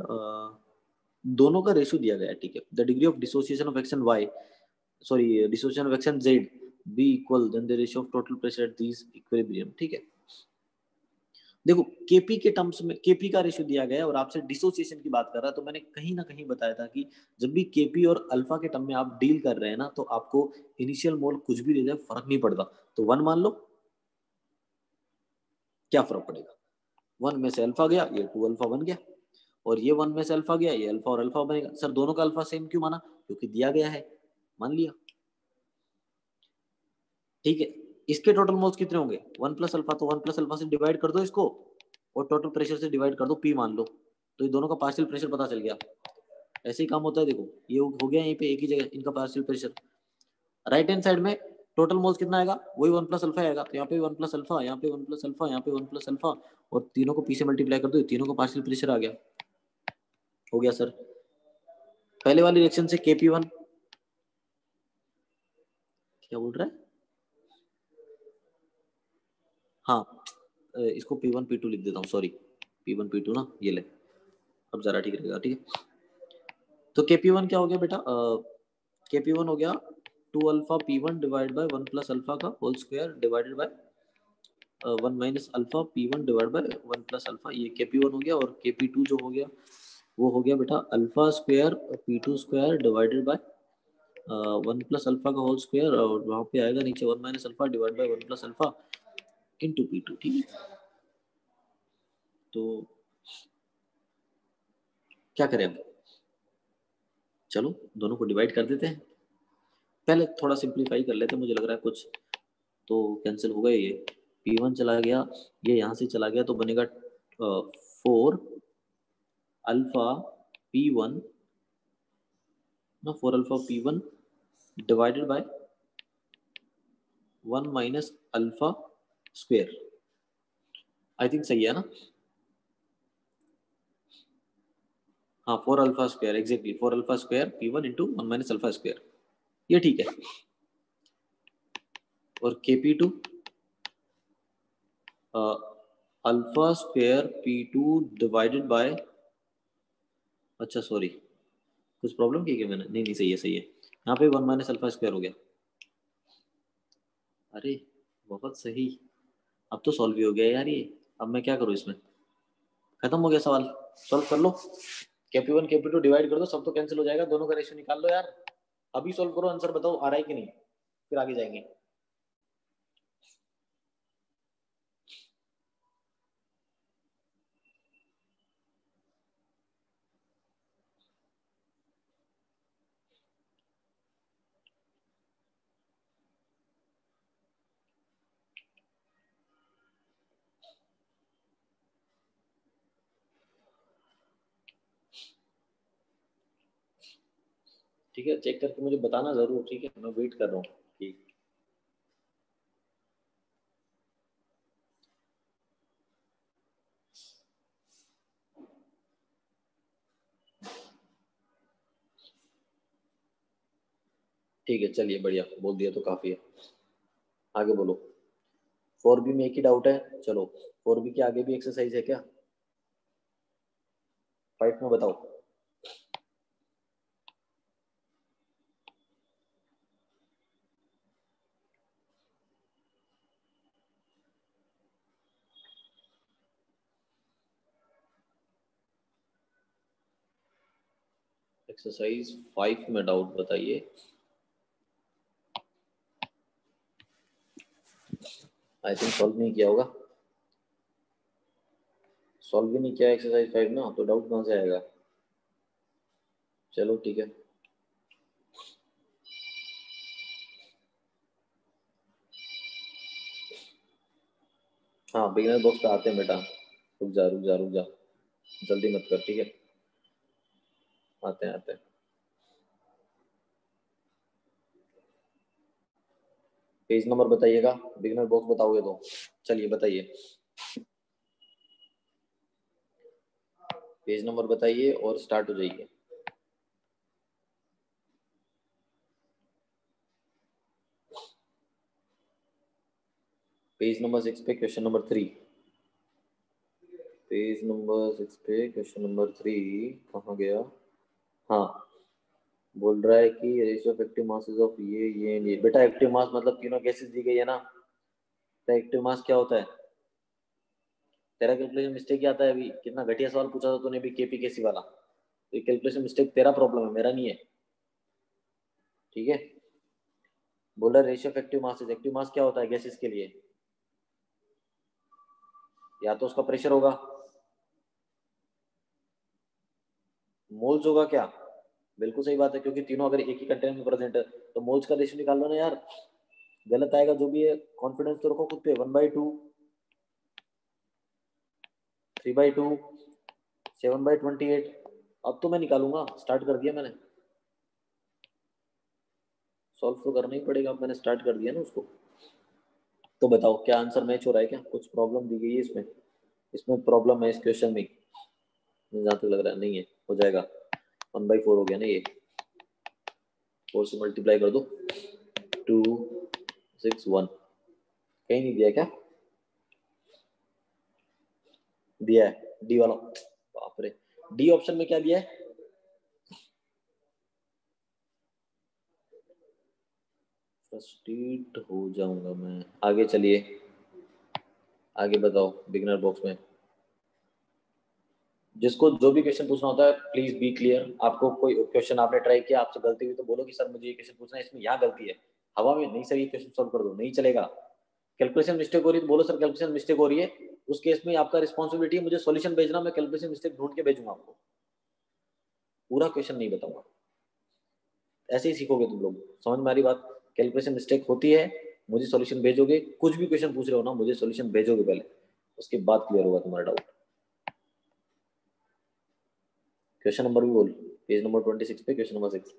दोनों का रेशियो दिया गया है। ठीक है, the degree of dissociation of action y, sorry dissociation of action z be equal then the ratio of total pressure at this equilibrium. ठीक है, देखो केपी के टर्म्स में केपी का रेशियो दिया गया है और आपसे डिसोसिएशन की बात कर रहा है, तो मैंने कहीं ना कहीं बताया था कि जब भी केपी और अल्फा के टर्म में आप डील कर रहे हैं ना, तो आपको इनिशियल मोल कुछ भी दे जाए फर्क नहीं पड़ता। तो 1 मान लो, क्या फर्क पड़ेगा? 1 में से अल्फा गया, ये 2 अल्फा बन गया, और ये 1 में से अल्फा गया, ये अल्फा और अल्फा बनेगा। सर दोनों का अल्फा सेम क्यों माना? क्योंकि दिया गया है, मान लिया। ठीक है, इसके टोटल मोल्स कितने होंगे? 1 प्लस अल्फा, तो 1 प्लस अल्फा से डिवाइड कर दो इसको, और टोटल प्रेशर से डिवाइड कर दो, पी मान लो, तो ये दोनों का पार्शियल प्रेशर पता चल गया। ऐसे ही काम होता है। देखो ये हो गया यहीं पे एक ही जगह इनका partial pressure. Right hand side में टोटल मोल्स कितना आएगा? वही 1 प्लस अल्फा आएगा, तो यहाँ पे 1 प्लस अल्फा, यहाँ पे 1 प्लस अल्फा, यहाँ पे 1 प्लस अल्फा, और तीनों को पी से मल्टीप्लाई कर दो, तीनों को पार्शियल प्रेशर आ गया। हो गया सर। पहले वाली रिएक्शन से Kp1, क्या बोल रहा है? हाँ इसको P1 P2 लिख देता हूँ, सॉरी P1 P2 ना, ये ले, अब जरा ठीक रहेगा। ठीक है, तो Kp1 क्या हो गया बेटा? Kp1 हो गया 2 alpha P1 divide by 1 plus alpha का whole square divided by 1 minus alpha P1 divide by 1 plus alpha, ये Kp1 हो गया। और Kp2 जो हो गया वो हो गया बेटा alpha square P2 square divided by 1 plus alpha का होल स्क्वायर, और वहाँ पे आएगा नीचे 1 minus alpha divide by 1 plus alpha into P2। ठीक है, तो क्या करें अब? चलो दोनों को डिवाइड कर देते हैं। पहले थोड़ा सिंप्लीफाई कर लेते हैं, मुझे लग रहा है कुछ तो कैंसिल हो गया। ये P1 चला गया, ये यहाँ से चला गया, तो बनेगा 4 अल्फा P1 ना, 4 alpha P1 divided by 1 minus alpha square. I think सही है ना? हाँ 4 alpha square, exactly 4 alpha square P1 into 1 minus alpha square, ये ठीक है। और Kp2 alpha square P2 divided by, अच्छा सॉरी कुछ प्रॉब्लम की क्या मैंने? नहीं नहीं सही है सही है, यहाँ पे 1 माइनस अल्फा स्क्वायर हो गया। अरे बहुत सही, अब तो सॉल्व भी हो गया यार ये। अब मैं क्या करूँ इसमें? खत्म हो गया सवाल, सॉल्व कर लो। Kp1 Kp2 डिवाइड कर दो, सब तो कैंसिल हो जाएगा, दोनों का रेशियो निकाल लो यार। अभी सॉल्व करो, आंसर बताओ आ रहा है कि नहीं, फिर आगे जाएंगे। ठीक है, चेक करके मुझे बताना जरूर, ठीक है मैं वेट कर रहा हूँ कि ठीक है चलिए, बढ़िया, बोल दिया तो काफी है। आगे बोलो। 4B में एक ही डाउट है, चलो 4B के आगे भी एक्सरसाइज है क्या? 5 में बताओ। एक्सरसाइज 5 में डाउट बताइए। आई थिंक सॉल्व नहीं किया होगा। सॉल्व भी नहीं किया एक्सरसाइज 5 ना, तो डाउट कहाँ से आएगा? चलो ठीक है। हाँ बिगिनर बॉक्स पे आते हैं बेटा, रुक जा रुक जा रुक जा, जल्दी मत कर, ठीक है। आते हैं आते हैं। पेज नंबर बताइएगा, बिगिनर बॉक्स बताओगे तो। चलिए बताइए, पेज नंबर बताइए और स्टार्ट हो जाइए। पेज नंबर 6 पे क्वेश्चन नंबर 3। पेज नंबर 6 पे क्वेश्चन नंबर 3 कहाँ गया? हाँ, बोल रहा है कि ratio of active masses of ये बेटा, एक्टिव मास मतलब तीनों गैसेस दी गई है ना, तो एक्टिव मास क्या होता है? तेरा कैलकुलेशन मिस्टेक क्या आता है? अभी कितना घटिया सवाल पूछा था तूने भी, केपी केसी वाला। तो ये कैलकुलेशन मिस्टेक तेरा प्रॉब्लम है, मेरा नहीं है, ठीक है। बोल रहा है ratio of active masses, active mass क्या होता है गैसेस के लिए? या तो उसका प्रेशर होगा, मोल्स होगा क्या? बिल्कुल सही बात है, क्योंकि तीनों अगर एक ही कंटेनर में प्रेजेंट है तो मोल्स का रेशियो निकाल लो ना यार। गलत आएगा जो भी है, कॉन्फिडेंस तो रखो खुद पे। 1/2, 3/2, 7/28। अब तो मैं निकालूंगा, स्टार्ट कर दिया मैंने। सॉल्व तो करना ही पड़ेगा, अब मैंने स्टार्ट कर दिया ना उसको। तो बताओ क्या आंसर मैच हो रहा है क्या? कुछ प्रॉब्लम दी गई है इसमें? इसमें प्रॉब्लम है इस क्वेश्चन में, जहाँ तक लग रहा है नहीं है। हो जाएगा, 1/4 हो गया ना ये। 4 से मल्टीप्लाई कर दो, 261। कहीं नहीं दिया क्या? दिया है डी वाला, बाप रे। डी ऑप्शन में क्या दिया है? फ्रस्ट्रेट हो जाऊंगा मैं। आगे चलिए, आगे बताओ बिगनर बॉक्स में। जिसको जो भी क्वेश्चन पूछना होता है प्लीज बी क्लियर। आपको कोई क्वेश्चन आपने ट्राई किया, आपसे गलती हुई तो बोलो कि सर मुझे ये क्वेश्चन पूछना है, इसमें यहाँ गलती है। हवा में नहीं सर, ये क्वेश्चन सॉल्व कर दो, नहीं चलेगा। कैलकुलेशन मिस्टेक हो रही है तो बोलो सर कैलकुलेशन मिस्टेक हो रही है। उस केस में आपका रिस्पॉन्सिबिलिटी है मुझे सॉल्यूशन भेजना, मैं कैलकुलेशन मिस्टेक ढूंढ के भेजूंगा आपको, पूरा क्वेश्चन नहीं बताऊंगा। ऐसे ही सीखोगे तुम लोग, समझ में आ रही बात? कैलकुलेशन मिस्टेक होती है, मुझे सॉल्यूशन भेजोगे, कुछ भी क्वेश्चन पूछ रहे हो ना मुझे सॉल्यूशन भेजोगे पहले, उसके बाद क्लियर होगा तुम्हारा डाउट। क्वेश्चन नंबर भी बोल, पेज नंबर 26 पे क्वेश्चन नंबर 6।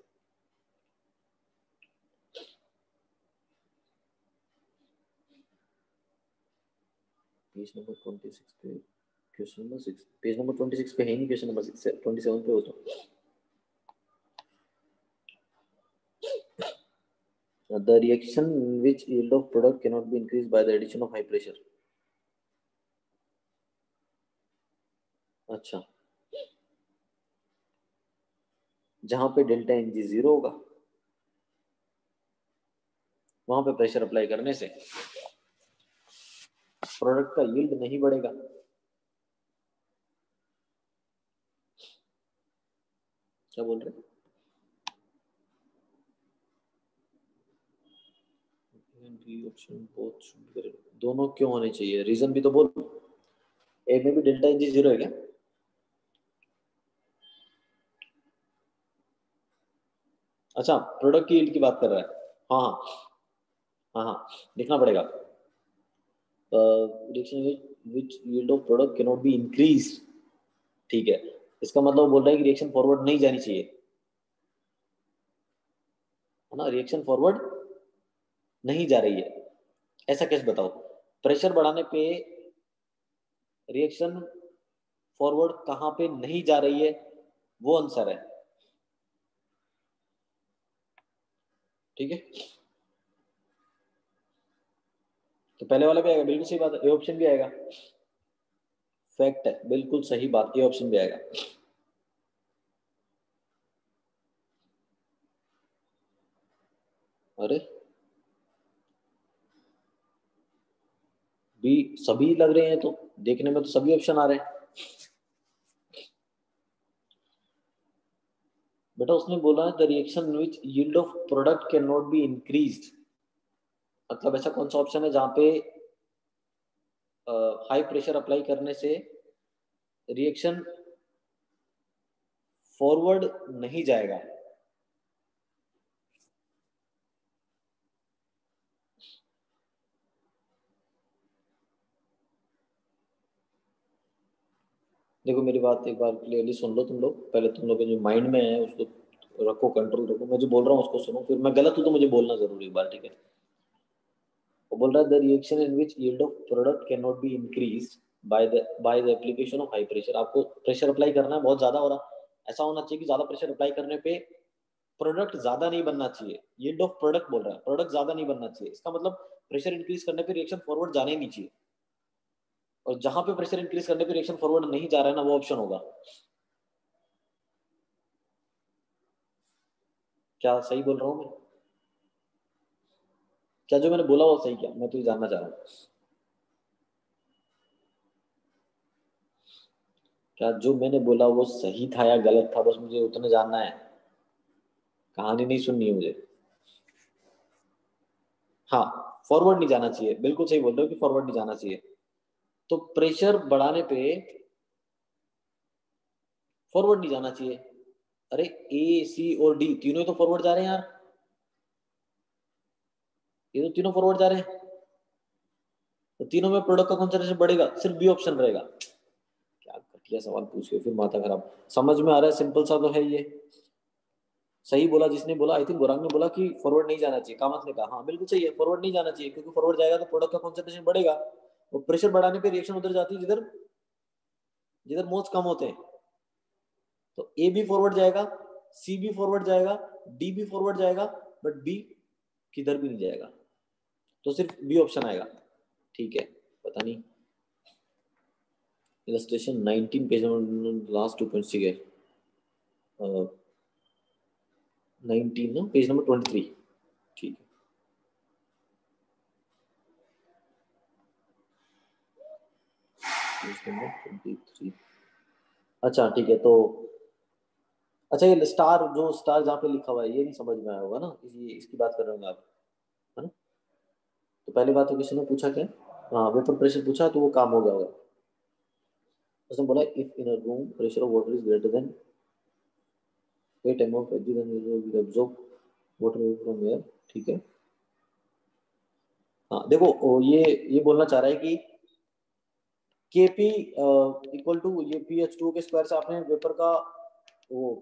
पेज नंबर 26 पे क्वेश्चन नंबर 6, पेज नंबर 26 पे है नहीं, क्वेश्चन नंबर 6 27 पे हो तो। The reaction in which yield of product cannot be increased by the addition of high pressure। अच्छा, जहां पे डेल्टा एन जी 0 होगा वहां पे प्रेशर अप्लाई करने से प्रोडक्ट का यील्ड नहीं बढ़ेगा। क्या बोल रहे? ऑप्शन बोथ, दोनों क्यों होने चाहिए? रीजन भी तो बोल। ए में भी डेल्टा एन जी 0 है क्या? अच्छा, प्रोडक्ट की यील्ड की बात कर रहा है। हाँ हाँ हाँ हाँ, लिखना पड़ेगा। Reaction which yield of product can not be increase, ठीक है। इसका मतलब बोल रहा है कि रिएक्शन फॉरवर्ड नहीं जानी चाहिए, है ना? रिएक्शन फॉरवर्ड नहीं जा रही है, ऐसा कैसे बताओ? प्रेशर बढ़ाने पे रिएक्शन फॉरवर्ड कहाँ पे नहीं जा रही है, वो आंसर है। ठीक है, तो पहले वाला भी आएगा, बिल्कुल सही बात है, ए ऑप्शन भी आएगा, फैक्ट है, बिल्कुल सही बात, ए ऑप्शन भी आएगा। अरे बी सभी लग रहे हैं, तो देखने में तो सभी ऑप्शन आ रहे हैं। बेटा उसने बोला the reaction which yield of product can not be increased, मतलब ऐसा कौन सा ऑप्शन है जहां पे हाई प्रेशर अप्लाई करने से रिएक्शन फॉरवर्ड नहीं जाएगा। देखो मेरी बात एक बार क्लियरली सुन लो तुम लोग, पहले तुम लोग के जो माइंड में है उसको रखो, कंट्रोल रखो, मैं जो बोल रहा हूँ उसको सुनो, फिर मैं गलत हूँ तो मुझे बोलना जरूरी एक बार, ठीक है। वो बोल रहा है the reaction in which yield of product can not be increase by the application of high pressure, आपको प्रेशर अप्लाई करना है बहुत ज्यादा, और ऐसा होना चाहिए कि ज्यादा प्रेशर अप्लाई करने पे प्रोडक्ट ज्यादा नहीं बनना चाहिए, यील्ड ऑफ प्रोडक्ट बोल रहा है, प्रोडक्ट ज्यादा नहीं बनना चाहिए, इसका मतलब प्रेशर इंक्रीज करने पे रिएक्शन फॉरवर्ड जाने ही नहीं चाहिए, और जहां पे प्रेशर इंक्रीज करने पे रिएक्शन फॉरवर्ड नहीं जा रहा है ना, वो ऑप्शन होगा। क्या सही बोल रहा हूँ मैं? क्या जो मैंने बोला वो सही, क्या मैं तो ये जानना चाह रहा हूँ, क्या जो मैंने बोला वो सही था या गलत था, बस मुझे उतना जानना है, कहानी नहीं सुननी है मुझे। हाँ, फॉरवर्ड नहीं जाना चाहिए, बिल्कुल सही बोल रहे हो कि फॉरवर्ड नहीं जाना चाहिए, तो प्रेशर बढ़ाने पे फॉरवर्ड नहीं जाना चाहिए। अरे ए सी और डी तीनों ही तो फॉरवर्ड जा रहे हैं यार, ये तो तीनों फॉरवर्ड जा रहे हैं, तो तीनों में प्रोडक्ट का कंसंट्रेशन बढ़ेगा, सिर्फ बी ऑप्शन रहेगा। क्या घटिया सवाल पूछ के फिर माथा खराब, समझ में आ रहा है, सिंपल सा तो है ये। सही बोला जिसने बोला, आई थिंक गौरांग ने बोला कि फॉरवर्ड नहीं जाना चाहिए, कामत ने कहा हाँ बिल्कुल सही है, फॉरवर्ड नहीं जाना चाहिए, क्योंकि फॉरवर्ड जाएगा तो प्रोडक्ट का कंसंट्रेशन बढ़ेगा, और प्रेशर बढ़ाने पे रिएक्शन उधर जाती है जिधर जिधर मोल्स कम होते हैं, तो ए भी फॉरवर्ड जाएगा, सी भी फॉरवर्ड जाएगा, डी भी फॉरवर्ड जाएगा, बट बी किधर भी नहीं जाएगा, तो सिर्फ बी ऑप्शन आएगा। ठीक है, पता नहीं, इलस्ट्रेशन 19 पेज नंबर लास्ट 2.6 है, 19 ना, पेज नंबर 23, ठीक है, पेज नंबर 23। अच्छा ठीक है, तो अच्छा ये स्टार, जो स्टार जहाँ पे लिखा हुआ है ये नहीं समझ में आया होगा ना, इसकी बात कर रहे होंगे आप, है ना। तो पहली बात तो किसी ने पूछा क्या, हाँ वेपर प्रेशर पूछा, तो वो काम हो गया होगा। उसने बोला if in a room pressure of water is greater than 8 mm of Hg, then you will absorb water vapor from air, ठीक है। हाँ देखो ये बोलना चाह रहा है कि Kp इक्वल टू ये PH2 के स्क्वायर से आपने वेपर का वो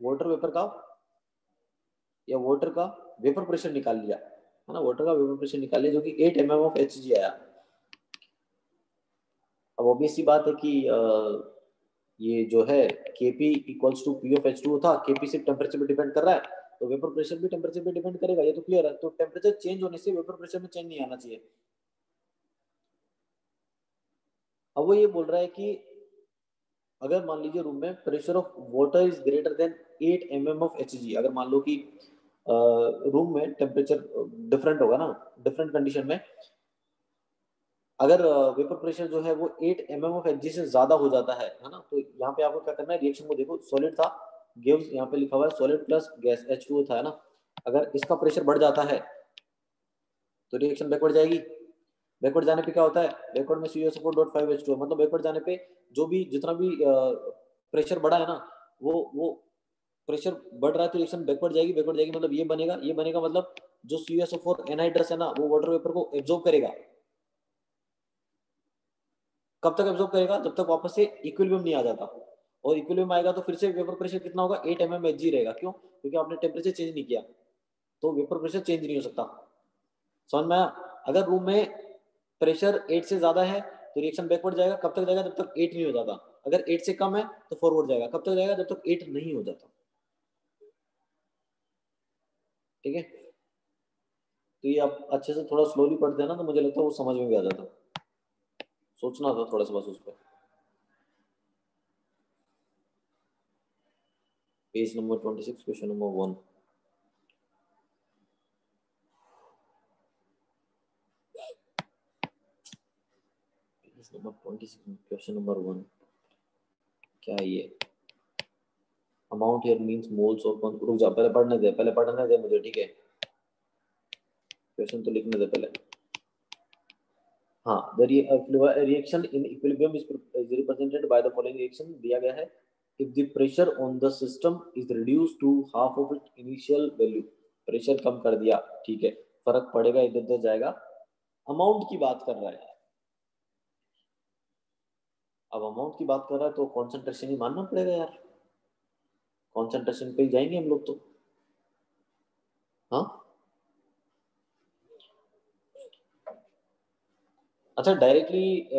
वाटर वेपर का या वाटर का वेपर प्रेशर निकाल लिया है ना, वाटर का वेपर प्रेशर निकाल लिया जो कि 8 mm ऑफ Hg आया। अब ऑब्वियस सी बात है कि ये जो है Kp equals to P of H2 था, Kp सिर्फ टेम्परेचर पे डिपेंड कर रहा है, तो वेपर प्रेशर भी टेम्परेचर पे डिपेंड करेगा, ये तो क्लियर है, तो टेम्परेचर चेंज होने से वेपर प्रेशर में चेंज नहीं आना चाहिए। अब वो ये बोल रहा है कि अगर मान लीजिए रूम में pressure of water is greater than 8 mm of Hg, अगर मान लो कि रूम में टेम्परेचर डिफरेंट होगा ना, डिफरेंट कंडीशन में अगर वेपर प्रेशर जो है वो 8 mm ऑफ Hg से ज्यादा हो जाता है ना, तो यहाँ पे आपको क्या करना है, रिएक्शन को देखो, सॉलिड था, गिव्स यहाँ पे लिखा हुआ है सॉलिड प्लस गैस H2O था, है ना, अगर इसका प्रेशर बढ़ जाता है तो रिएक्शन बैकवर्ड जाएगी, बैकवर्ड जाने पे क्या होता है, बैकवर्ड में CuSO4.5H2O, मतलब बैकवर्ड जाने पे जो भी जितना भी प्रेशर बढ़ा है ना, वो प्रेशर बढ़ रहा है तो रिएक्शन बैकवर्ड जाएगी, बैकवर्ड जाएगी मतलब ये बनेगा, मतलब जो CuSO4 एनहाइड्रस है ना, वो वाटर वेपर को एब्जॉर्ब करेगा। कब तक एब्जॉर्ब करेगा, जब तक वापस से इक्विलिब्रियम नहीं आ जाता, और इक्विलिब्रियम आएगा तो फिर से वेपर प्रेशर कितना होगा, 8 mm Hg रहेगा, क्यों, क्योंकि आपने टेम्परेचर चेंज नहीं किया, तो वेपर प्रेशर चेंज नहीं हो सकता। समझ में आया? अगर रूम में प्रेशर 8 से ज्यादा है तो रिएक्शन बैकवर्ड जाएगा, कब तक जाएगा, जब तक 8 नहीं हो जाता, अगर 8 से कम है तो फॉरवर्ड जाएगा, कब तक जाएगा, जब तक 8 नहीं हो जाता। ठीक है, तो ये आप अच्छे से थोड़ा स्लोली पढ़ते हैं ना, तो मुझे लगता है वो समझ में भी आ जाता। सोचना था थोड़ा सा बस उस पर। Page number 26, question number 1। Page number 26, question number 1 क्या है ये? अमाउंट हियर मींस मोल्स और कौन। रुक जा, पहले पढ़ने दे मुझे, ठीक है? क्वेश्चन तो लिखने दे पहले। हाँ, the reaction in equilibrium is represented by the following reaction. दिया गया है, if the pressure on the system is reduced to half of it initial value. Pressure कम कर दिया, ठीक है, फर्क पड़ेगा, इधर उधर जाएगा। अमाउंट की बात कर रहा है। अब अमाउंट की बात कर रहा है तो कॉन्सेंट्रेशन ही मानना पड़ेगा यार। कॉन्सेंट्रेशन पे ही जाएंगे हम लोग तो। हाँ, अच्छा डायरेक्टली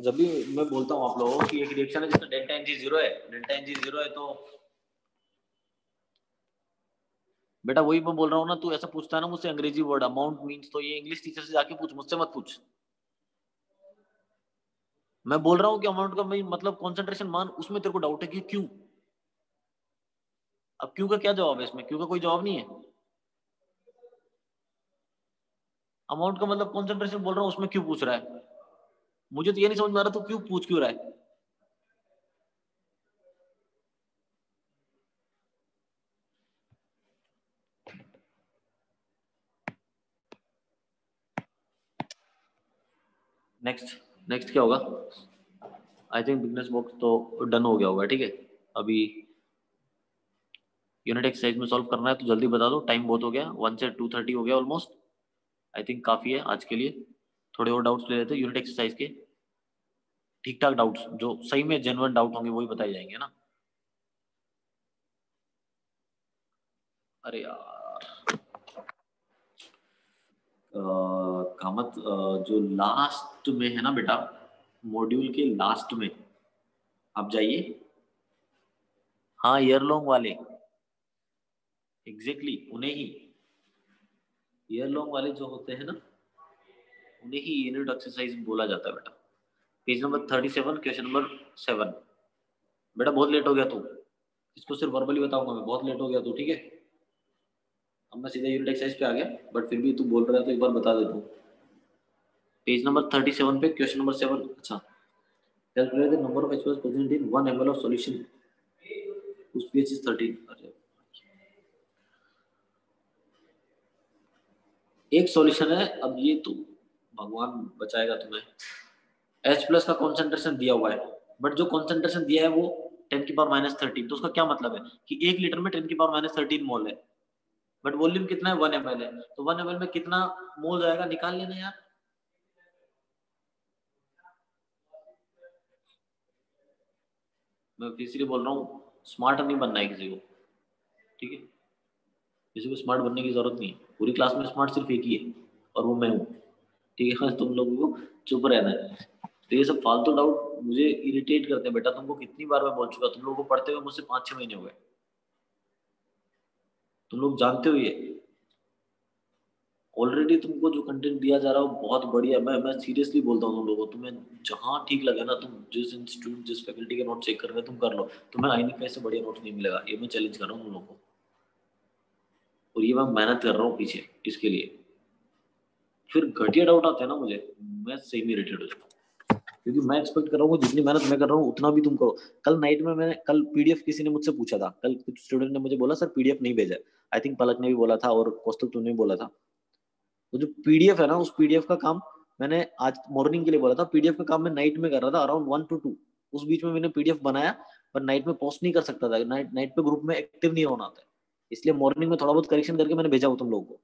जब भी मैं बोलता हूँ आप लोगों को कि एक रिएक्शन है जिसमें डेल्टा एन जी जीरो है, डेल्टा एन जी जीरो है, तो बेटा वही मैं बोल रहा हूँ ना। तू ऐसा पूछता है ना मुझसे अंग्रेजी वर्ड अमाउंट मींस, तो ये इंग्लिश टीचर से जाके पूछ, मुझसे मत पूछ। मैं बोल रहा हूँ कि अमाउंट का मतलब कॉन्सेंट्रेशन मान, उसमें तेरे को डाउट है कि क्यों। अब क्यों का क्या जवाब है इसमें? क्यों का कोई जवाब नहीं है। अमाउंट का मतलब कॉन्सेंट्रेशन बोल रहा हूँ, उसमें क्यों पूछ रहा है? मुझे तो ये नहीं समझ में आ रहा तू क्यों पूछ क्यों रहा है। नेक्स्ट नेक्स्ट क्या होगा? आई थिंक बिजनेस बॉक्स तो डन हो गया होगा, ठीक है। अभी यूनिट एक्सरसाइज में सॉल्व करना है तो जल्दी बता दो, टाइम बहुत हो गया, 1 से 2:30 हो गया ऑलमोस्ट। आई थिंक काफी है आज के लिए। थोड़े और डाउट्स ले लेते हैं यूनिट एक्सरसाइज के, ठीक ठाक डाउट्स जो सही में जेन्युइन डाउट होंगे वही बताए जाएंगे ना। अरे यार कामत, जो लास्ट में है ना बेटा, मॉड्यूल के लास्ट में आप जाइए। हाँ, ईयर लॉन्ग वाले, एग्जैक्टली उन्हें ही। ईयर लॉन्ग वाले जो होते हैं ना, उन्हें ही यूनिट एक्सरसाइज बोला जाता है बेटा। Page number 37, question number 7। बेटा बहुत लेट हो गया तू, इसको सिर्फ वर्बली बताऊंगा मैं, बहुत लेट हो गया तू, ठीक है। अब मैं सीधा यूनिट एक्सरसाइज पे आ गया, बट फिर भी तू बोल रहा है तो एक बार बता देता हूँ। पेज नंबर 37 पे क्वेश्चन नंबर 7। अच्छा, calculate the number of express present in 1 ml of solution, उस pH इज 13। अरे एक सॉल्यूशन है, अब ये तो भगवान बचाएगा तुम्हें। H प्लस का कॉन्सेंट्रेशन दिया हुआ है, बट जो कॉन्सेंट्रेशन दिया है वो 10⁻13। तो उसका क्या मतलब है कि 1 लीटर में 10⁻13 मोल है, बट वॉल्यूम कितना है 1 ml है, तो 1 ml में कितना मोल जाएगा निकाल लेना यार। मैं इसलिए बोल रहा हूँ स्मार्ट नहीं बनना है किसी को, ठीक है। किसी को स्मार्ट बनने की जरूरत नहीं है, पूरी क्लास में स्मार्ट सिर्फ एक ही है और वो मैं हूँ, ठीक है। तुम लोगों को चुप रहना है। तो ये सब फालतू डाउट मुझे इरिटेट करते हैं बेटा। तुमको कितनी बार मैं बोल चुका, तुम लोगों को पढ़ते हुए मुझसे 5-6 महीने हो गए, तुम लोग जानते हो ये ऑलरेडी। तुमको जो कंटेंट दिया जा रहा है वो बहुत बढ़िया। मैं सीरियसली बोलता हूँ तुम लोगों को, तुम्हें जहाँ ठीक लगे ना, तुम जिस इंस्टीट्यूट जिस फैकल्टी के नोट चेक कर रहे हो तुम कर लो, तुम्हें आई नहीं से बढ़िया नोट नहीं मिलेगा, ये मैं चैलेंज कर रहा हूँ तुम लोगों को। और ये मैं मेहनत कर रहा हूँ पीछे इसके लिए। फिर घटिया डाउट आते हैं ना मुझे, मैं सही में इरिटेट हो जाता हूँ, क्योंकि मैं एक्सपेक्ट कर रहा हूँ जितनी मेहनत मैं कर रहा हूँ उतना भी तुम करो। कल नाइट में मैंने, कल पीडीएफ किसी ने मुझसे पूछा था, कल कुछ स्टूडेंट ने मुझे बोला सर पीडीएफ नहीं भेजा। आई थिंक पलक ने भी बोला था और कौस्तुभ तुमने भी बोला था। तो जो पीडीएफ है ना, उस पीडीएफ का काम मैंने आज मॉर्निंग के लिए बोला था, पीडीएफ का काम मैं नाइट में कर रहा था अराउंड 1 to 2। उस बीच में मैंने पीडीएफ बनाया, पर नाइट में पोस्ट नहीं कर सकता था, नाइट नाइट पे ग्रुप में एक्टिव नहीं होना था, इसलिए मॉर्निंग में थोड़ा बहुत करेक्शन करके मैंने भेजा तुम लोगों को।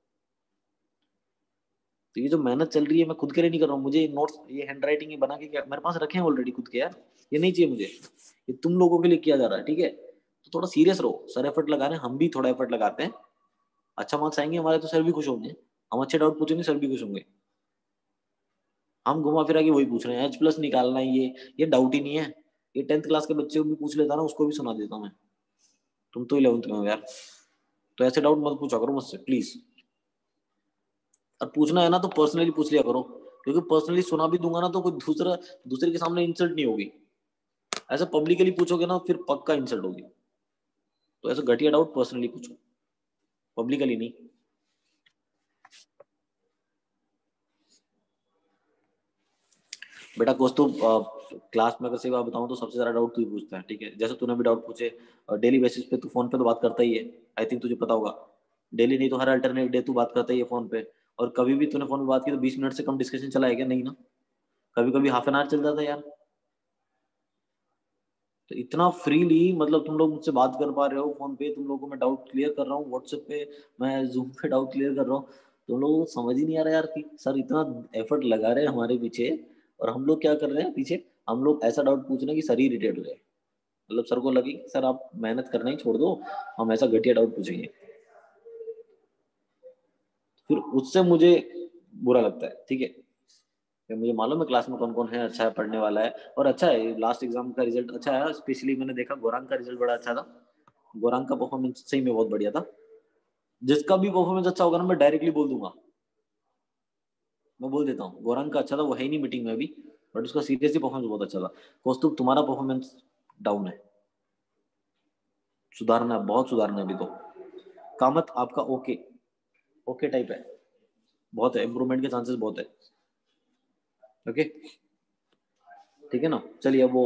तो ये जो मेहनत चल रही है मैं खुद के लिए नहीं कर रहा हूँ, मुझे नोट्स ये हैंड राइटिंग ये बना के क्या मेरे पास रखे हैं ऑलरेडी खुद के यार, ये नहीं चाहिए मुझे, ये तुम लोगों के लिए किया जा रहा है, ठीक है। तो थोड़ा सीरियस रहो, सर एफर्ट लगा रहे हैं, हम भी थोड़ा एफर्ट लगाते हैं, अच्छा मार्क्स आएंगे हमारे तो सर भी खुश होंगे, हम अच्छे डाउट पूछेंगे सर भी खुश होंगे। हम घुमा फिरा के वही पूछ रहे हैं, H प्लस निकालना है, ये डाउट ही नहीं है। ये 10th क्लास के बच्चे को भी पूछ लेता ना, उसको भी सुना देता मैं। तुम तो 11th में हो यार, तो ऐसे डाउट मत पूछा करो मुझसे प्लीज। और पूछना है ना तो पर्सनली पूछ लिया करो, क्योंकि पर्सनली सुना भी दूंगा ना तो कोई दूसरे के सामने इंसल्ट नहीं होगी। ऐसा पब्लिकली पूछोगे ना फिर पक्का इंसल्ट होगी। तो ऐसा घटिया डाउट पर्सनली पूछो, पब्लिकली नहीं। बेटा कौस्तुभ, क्लास में अगर सही बात बताऊं तो सबसे ज्यादा डाउट तू ही पूछता है, ठीक है? जैसे तूने भी डाउट पूछे, डेली बेसिस पे तू फोन पे तो बात करता ही है, आई थिंक तुझे पता होगा। डेली नहीं तो हर अल्टरनेट डे तू बात करता ही है फोन पे। और कभी भी तूने फोन पे बात की तो 20 मिनट से कम डिस्कशन चला है क्या? नहीं ना। कभी कभी हाफ एन आवर चल जाता है यार। तो इतना फ्रीली मतलब तुम लोग मुझसे बात कर पा रहे हो फोन पे, तुम लोगों को मैं डाउट क्लियर कर रहा हूँ व्हाट्सएप पे, मैं जूम पे डाउट क्लियर कर रहा हूँ। तुम लोगों को समझ ही नहीं आ रहा यार कि सर इतना एफर्ट लगा रहे हैं हमारे पीछे, और हम लोग क्या कर रहे हैं पीछे? हम लोग ऐसा डाउट पूछ रहे हैं कि सर ही इरिटेट हो जाए। मतलब सर को लगे कि सर आप मेहनत करना ही छोड़ दो, हम ऐसा घटिया डाउट पूछेंगे। फिर उससे मुझे बुरा लगता है, ठीक है? फिर मुझे मालूम है क्लास में कौन कौन है अच्छा है, पढ़ने वाला है, और अच्छा है लास्ट एग्जाम का रिजल्ट अच्छा है। स्पेशली मैंने देखा गौरांग का रिजल्ट बड़ा अच्छा था। गौरांग का परफॉर्मेंस सही में बहुत बढ़िया था। जिसका भी परफॉर्मेंस अच्छा होगा ना मैं डायरेक्टली बोल दूंगा, मैं बोल देता हूँ गौरांग का अच्छा था, वो है ही नहीं मीटिंग में अभी, बट उसका सीरियसली परफॉर्मेंस बहुत अच्छा था। कौस्तुभ तुम्हारा परफॉर्मेंस डाउन है, सुधारना है, बहुत सुधारना है अभी तो। कामत आपका ओके, ओके टाइप है, बहुत है, इम्प्रूवमेंट के चांसेस बहुत है। ओके, ठीक है ना? चलिए अब वो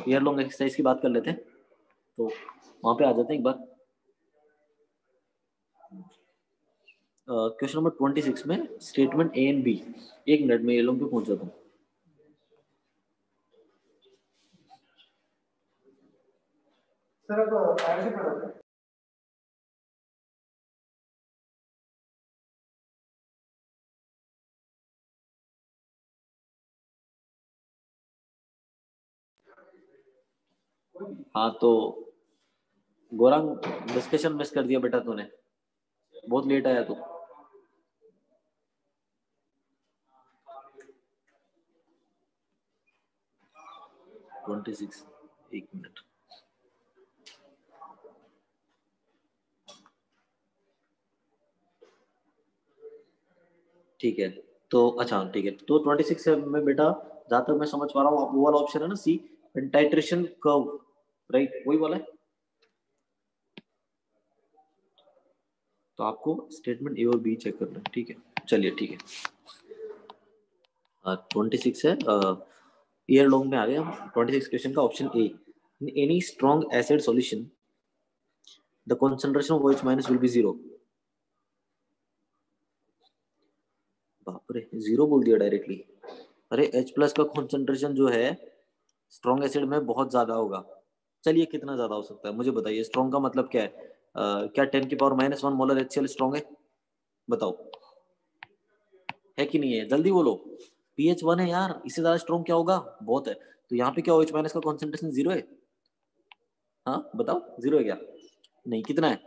ईयर लॉन्ग एक्सरसाइज की बात कर लेते हैं, तो वहां पे आ जाते हैं एक बार। क्वेश्चन नंबर 26 में स्टेटमेंट ए एंड बी। एक मिनट में ये लोग पे पहुंच जाता हूँ। सर अब ऐसे पढ़ोगे? हाँ तो गौरांग, डिस्कशन मिस कर दिया बेटा तूने, बहुत लेट आया तू। 26, एक मिनट। ठीक है, तो अच्छा ठीक है, तो 26 में बेटा जहां तक मैं समझ पा रहा हूँ वो वाला ऑप्शन है ना, सी, टाइट्रेशन कर्व, राइट? वही वाला है। तो आपको स्टेटमेंट ए और बी चेक करना है, ठीक है? चलिए ठीक है। 26 है, ईयर लॉन्ग में आ गए हम। 26 क्वेश्चन का option A, in any strong acid solution the concentration of OH minus will be 0। बाप रे, जीरो बोल दिया डायरेक्टली। अरे H प्लस का कॉन्सेंट्रेशन जो है स्ट्रॉन्ग एसिड में बहुत ज्यादा होगा। चलिए कितना ज्यादा हो सकता है मुझे बताइए, स्ट्रॉन्ग का मतलब क्या है? क्या 10⁻⁻1 मोलर HCl स्ट्रॉन्ग है? बताओ, है कि नहीं है? जल्दी बोलो। pH 1 है यार, इससे ज्यादा स्ट्रॉन्ग क्या होगा? बहुत है। तो यहाँ पे क्या OH माइनस का कॉन्सेंट्रेशन जीरो है? हाँ बताओ, जीरो है क्या? नहीं, कितना है?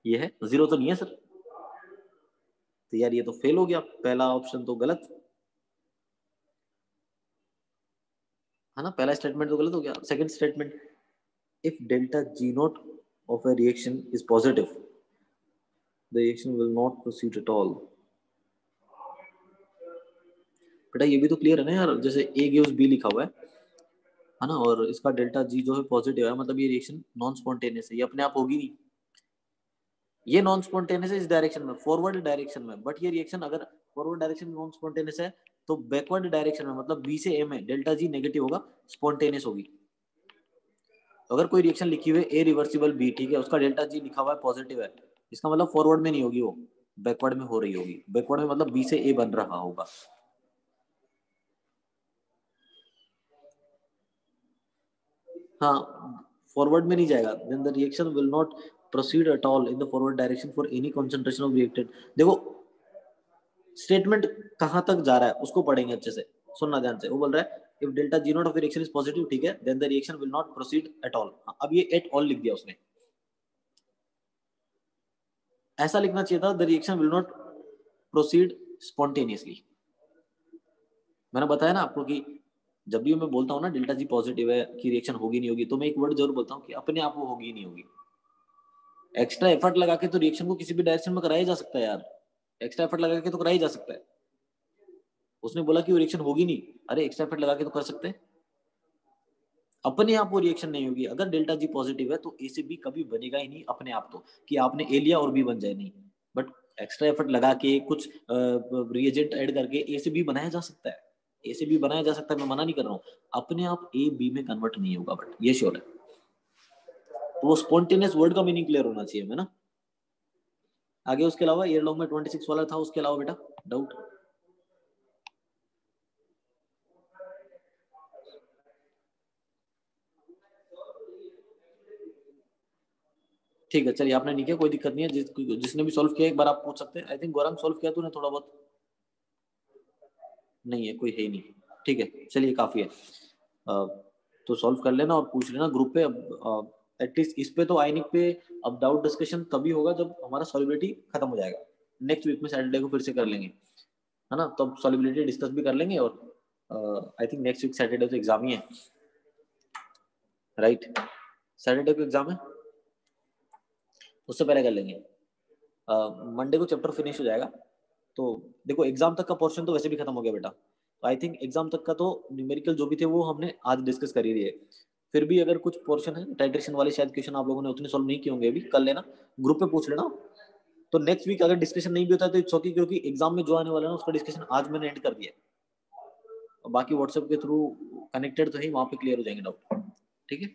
ये है जीरो तो नहीं है सर। तो यार ये तो फेल हो गया, पहला ऑप्शन तो गलत है ना, पहला स्टेटमेंट तो गलत हो गया। Second statement, if delta G naught of a reaction is positive the reaction will not proceed at all। बेटा ये भी तो क्लियर है ना यार, जैसे ए गिव्स बी लिखा हुआ है ना, और इसका डेल्टा जी जो है पॉजिटिव है, मतलब ये रिएक्शन नॉन स्पॉन्टेनियस है, ये अपने आप होगी नहीं। ये नॉन स्पॉन्टेनियस है इस डायरेक्शन में, फॉरवर्ड डायरेक्शन में, बट ये रिएक्शन अगर फॉरवर्ड डायरेक्शन में नॉन स्पॉन्टेनियस है तो बैकवर्ड डायरेक्शन में मतलब बी से ए में डेल्टा जी नेगेटिव होगा, स्पॉन्टेनियस होगी। अगर कोई रिएक्शन लिखी हुई है ए रिवर्सिबल बी, ठीक है, उसका डेल्टा जी लिखा हुआ है पॉजिटिव है, इसका मतलब फॉरवर्ड में नहीं होगी वो, बैकवर्ड में हो रही होगी। बैकवर्ड में मतलब बी से ए बन रहा होगा। हाँ, फॉरवर्ड में नहीं जाएगा, then the reaction will not proceed at all in the forward direction for any concentration of reactant. देखो स्टेटमेंट कहां तक जा रहा है उसको पढ़ेंगे अच्छे से, सुनना ध्यान से। वो बोल रहा है if delta G naught of reaction is positive, ठीक है, then the reaction will not proceed at all. अब ये एट ऑल लिख दिया उसने, ऐसा लिखना चाहिए था the reaction will not proceed spontaneously. मैंने बताया ना आपको कि जब भी मैं बोलता हूँ ना डेल्टा जी पॉजिटिव है कि रिएक्शन होगी नहीं होगी, तो मैं एक वर्ड जरूर बोलता हूँ कि अपने आप वो होगी नहीं होगी। एक्स्ट्रा एफर्ट लगा के तो रिएक्शन को किसी भी डायरेक्शन में कराया जा सकता है यार, एक्स्ट्रा एफर्ट लगा के तो कराया जा सकता है। उसने बोला कि वो रिएक्शन होगी नहीं, अरे एक्स्ट्रा एफर्ट लगा के तो कर सकते हैं। अपने आप वो रिएक्शन नहीं होगी। अगर डेल्टा जी पॉजिटिव है तो ए से बी कभी बनेगा ही नहीं अपने आप, तो कि आपने ए लिया और बी बन जाए, नहीं। बट एक्स्ट्रा एफर्ट लगा के कुछ रिएजेंट ऐड करके ए से बी बनाया जा सकता है, ए से बी बनाया जा सकता है, मैं मना नहीं कर रहा हूँ। अपने आप ए बी में कन्वर्ट नहीं होगा, बट ये श्योर है। तो वो स्पॉन्टेनियस वर्ड का मीनिंग क्लियर होना चाहिए, है ना। आगे उसके अलावा ईयर लॉन्ग में 26 वाला था, उसके अलावा बेटा डाउट? ठीक है चलिए, आपने नहीं किया कोई दिक्कत नहीं है, जिसने भी सॉल्व किया एक बार आप पूछ सकते हैं। आई थिंक गौरव सॉल्व किया तूने थोड़ा बहुत? नहीं है, कोई है ही नहीं। ठीक है चलिए, काफी है। तो सॉल्व कर लेना और पूछ लेना ग्रुप पे। अब एटलीस्ट इस पे तो आयनिक पे अब डाउट डिस्कशन तभी होगा जब हमारा सॉल्युबिलिटी खत्म हो जाएगा। नेक्स्ट वीक में सैटरडे को फिर से कर लेंगे, है ना, तब सॉल्युबिलिटी डिस्कस भी कर लेंगे। और I think next week Saturday तो एग्जाम ही है, राइट? सैटरडे को एग्जाम है, उससे पहले कर लेंगे। मंडे को चैप्टर फिनिश हो जाएगा। तो देखो एग्जाम तक का पोर्शन तो वैसे भी खत्म हो गया बेटा, तो आई थिंक एग्जाम तक का तो न्यूमेरिकल जो भी थे वो हमने आज डिस्कस कर ही लिए। फिर भी अगर कुछ पोर्शन है टाइट्रेशन वाले, शायद क्वेश्चन आप लोगों ने उतने सॉल्व नहीं किए होंगे, अभी कर लेना, ग्रुप पे पूछ लेना। तो नेक्स्ट वीक अगर डिस्कशन नहीं भी होता है तो इट्स ओके, क्योंकि एग्जाम में जो आने वाला है ना उसका डिस्कशन आज मैंने एंड कर दिया है। और बाकी व्हाट्सएप के थ्रू कनेक्टेड तो है, वहां पे क्लियर हो जाएंगे डाउट। ठीक है,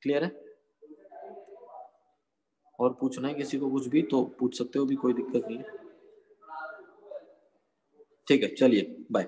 क्लियर है? और पूछना है किसी को कुछ भी तो पूछ सकते हो भी, कोई दिक्कत नहीं है। ठीक है चलिए, बाय।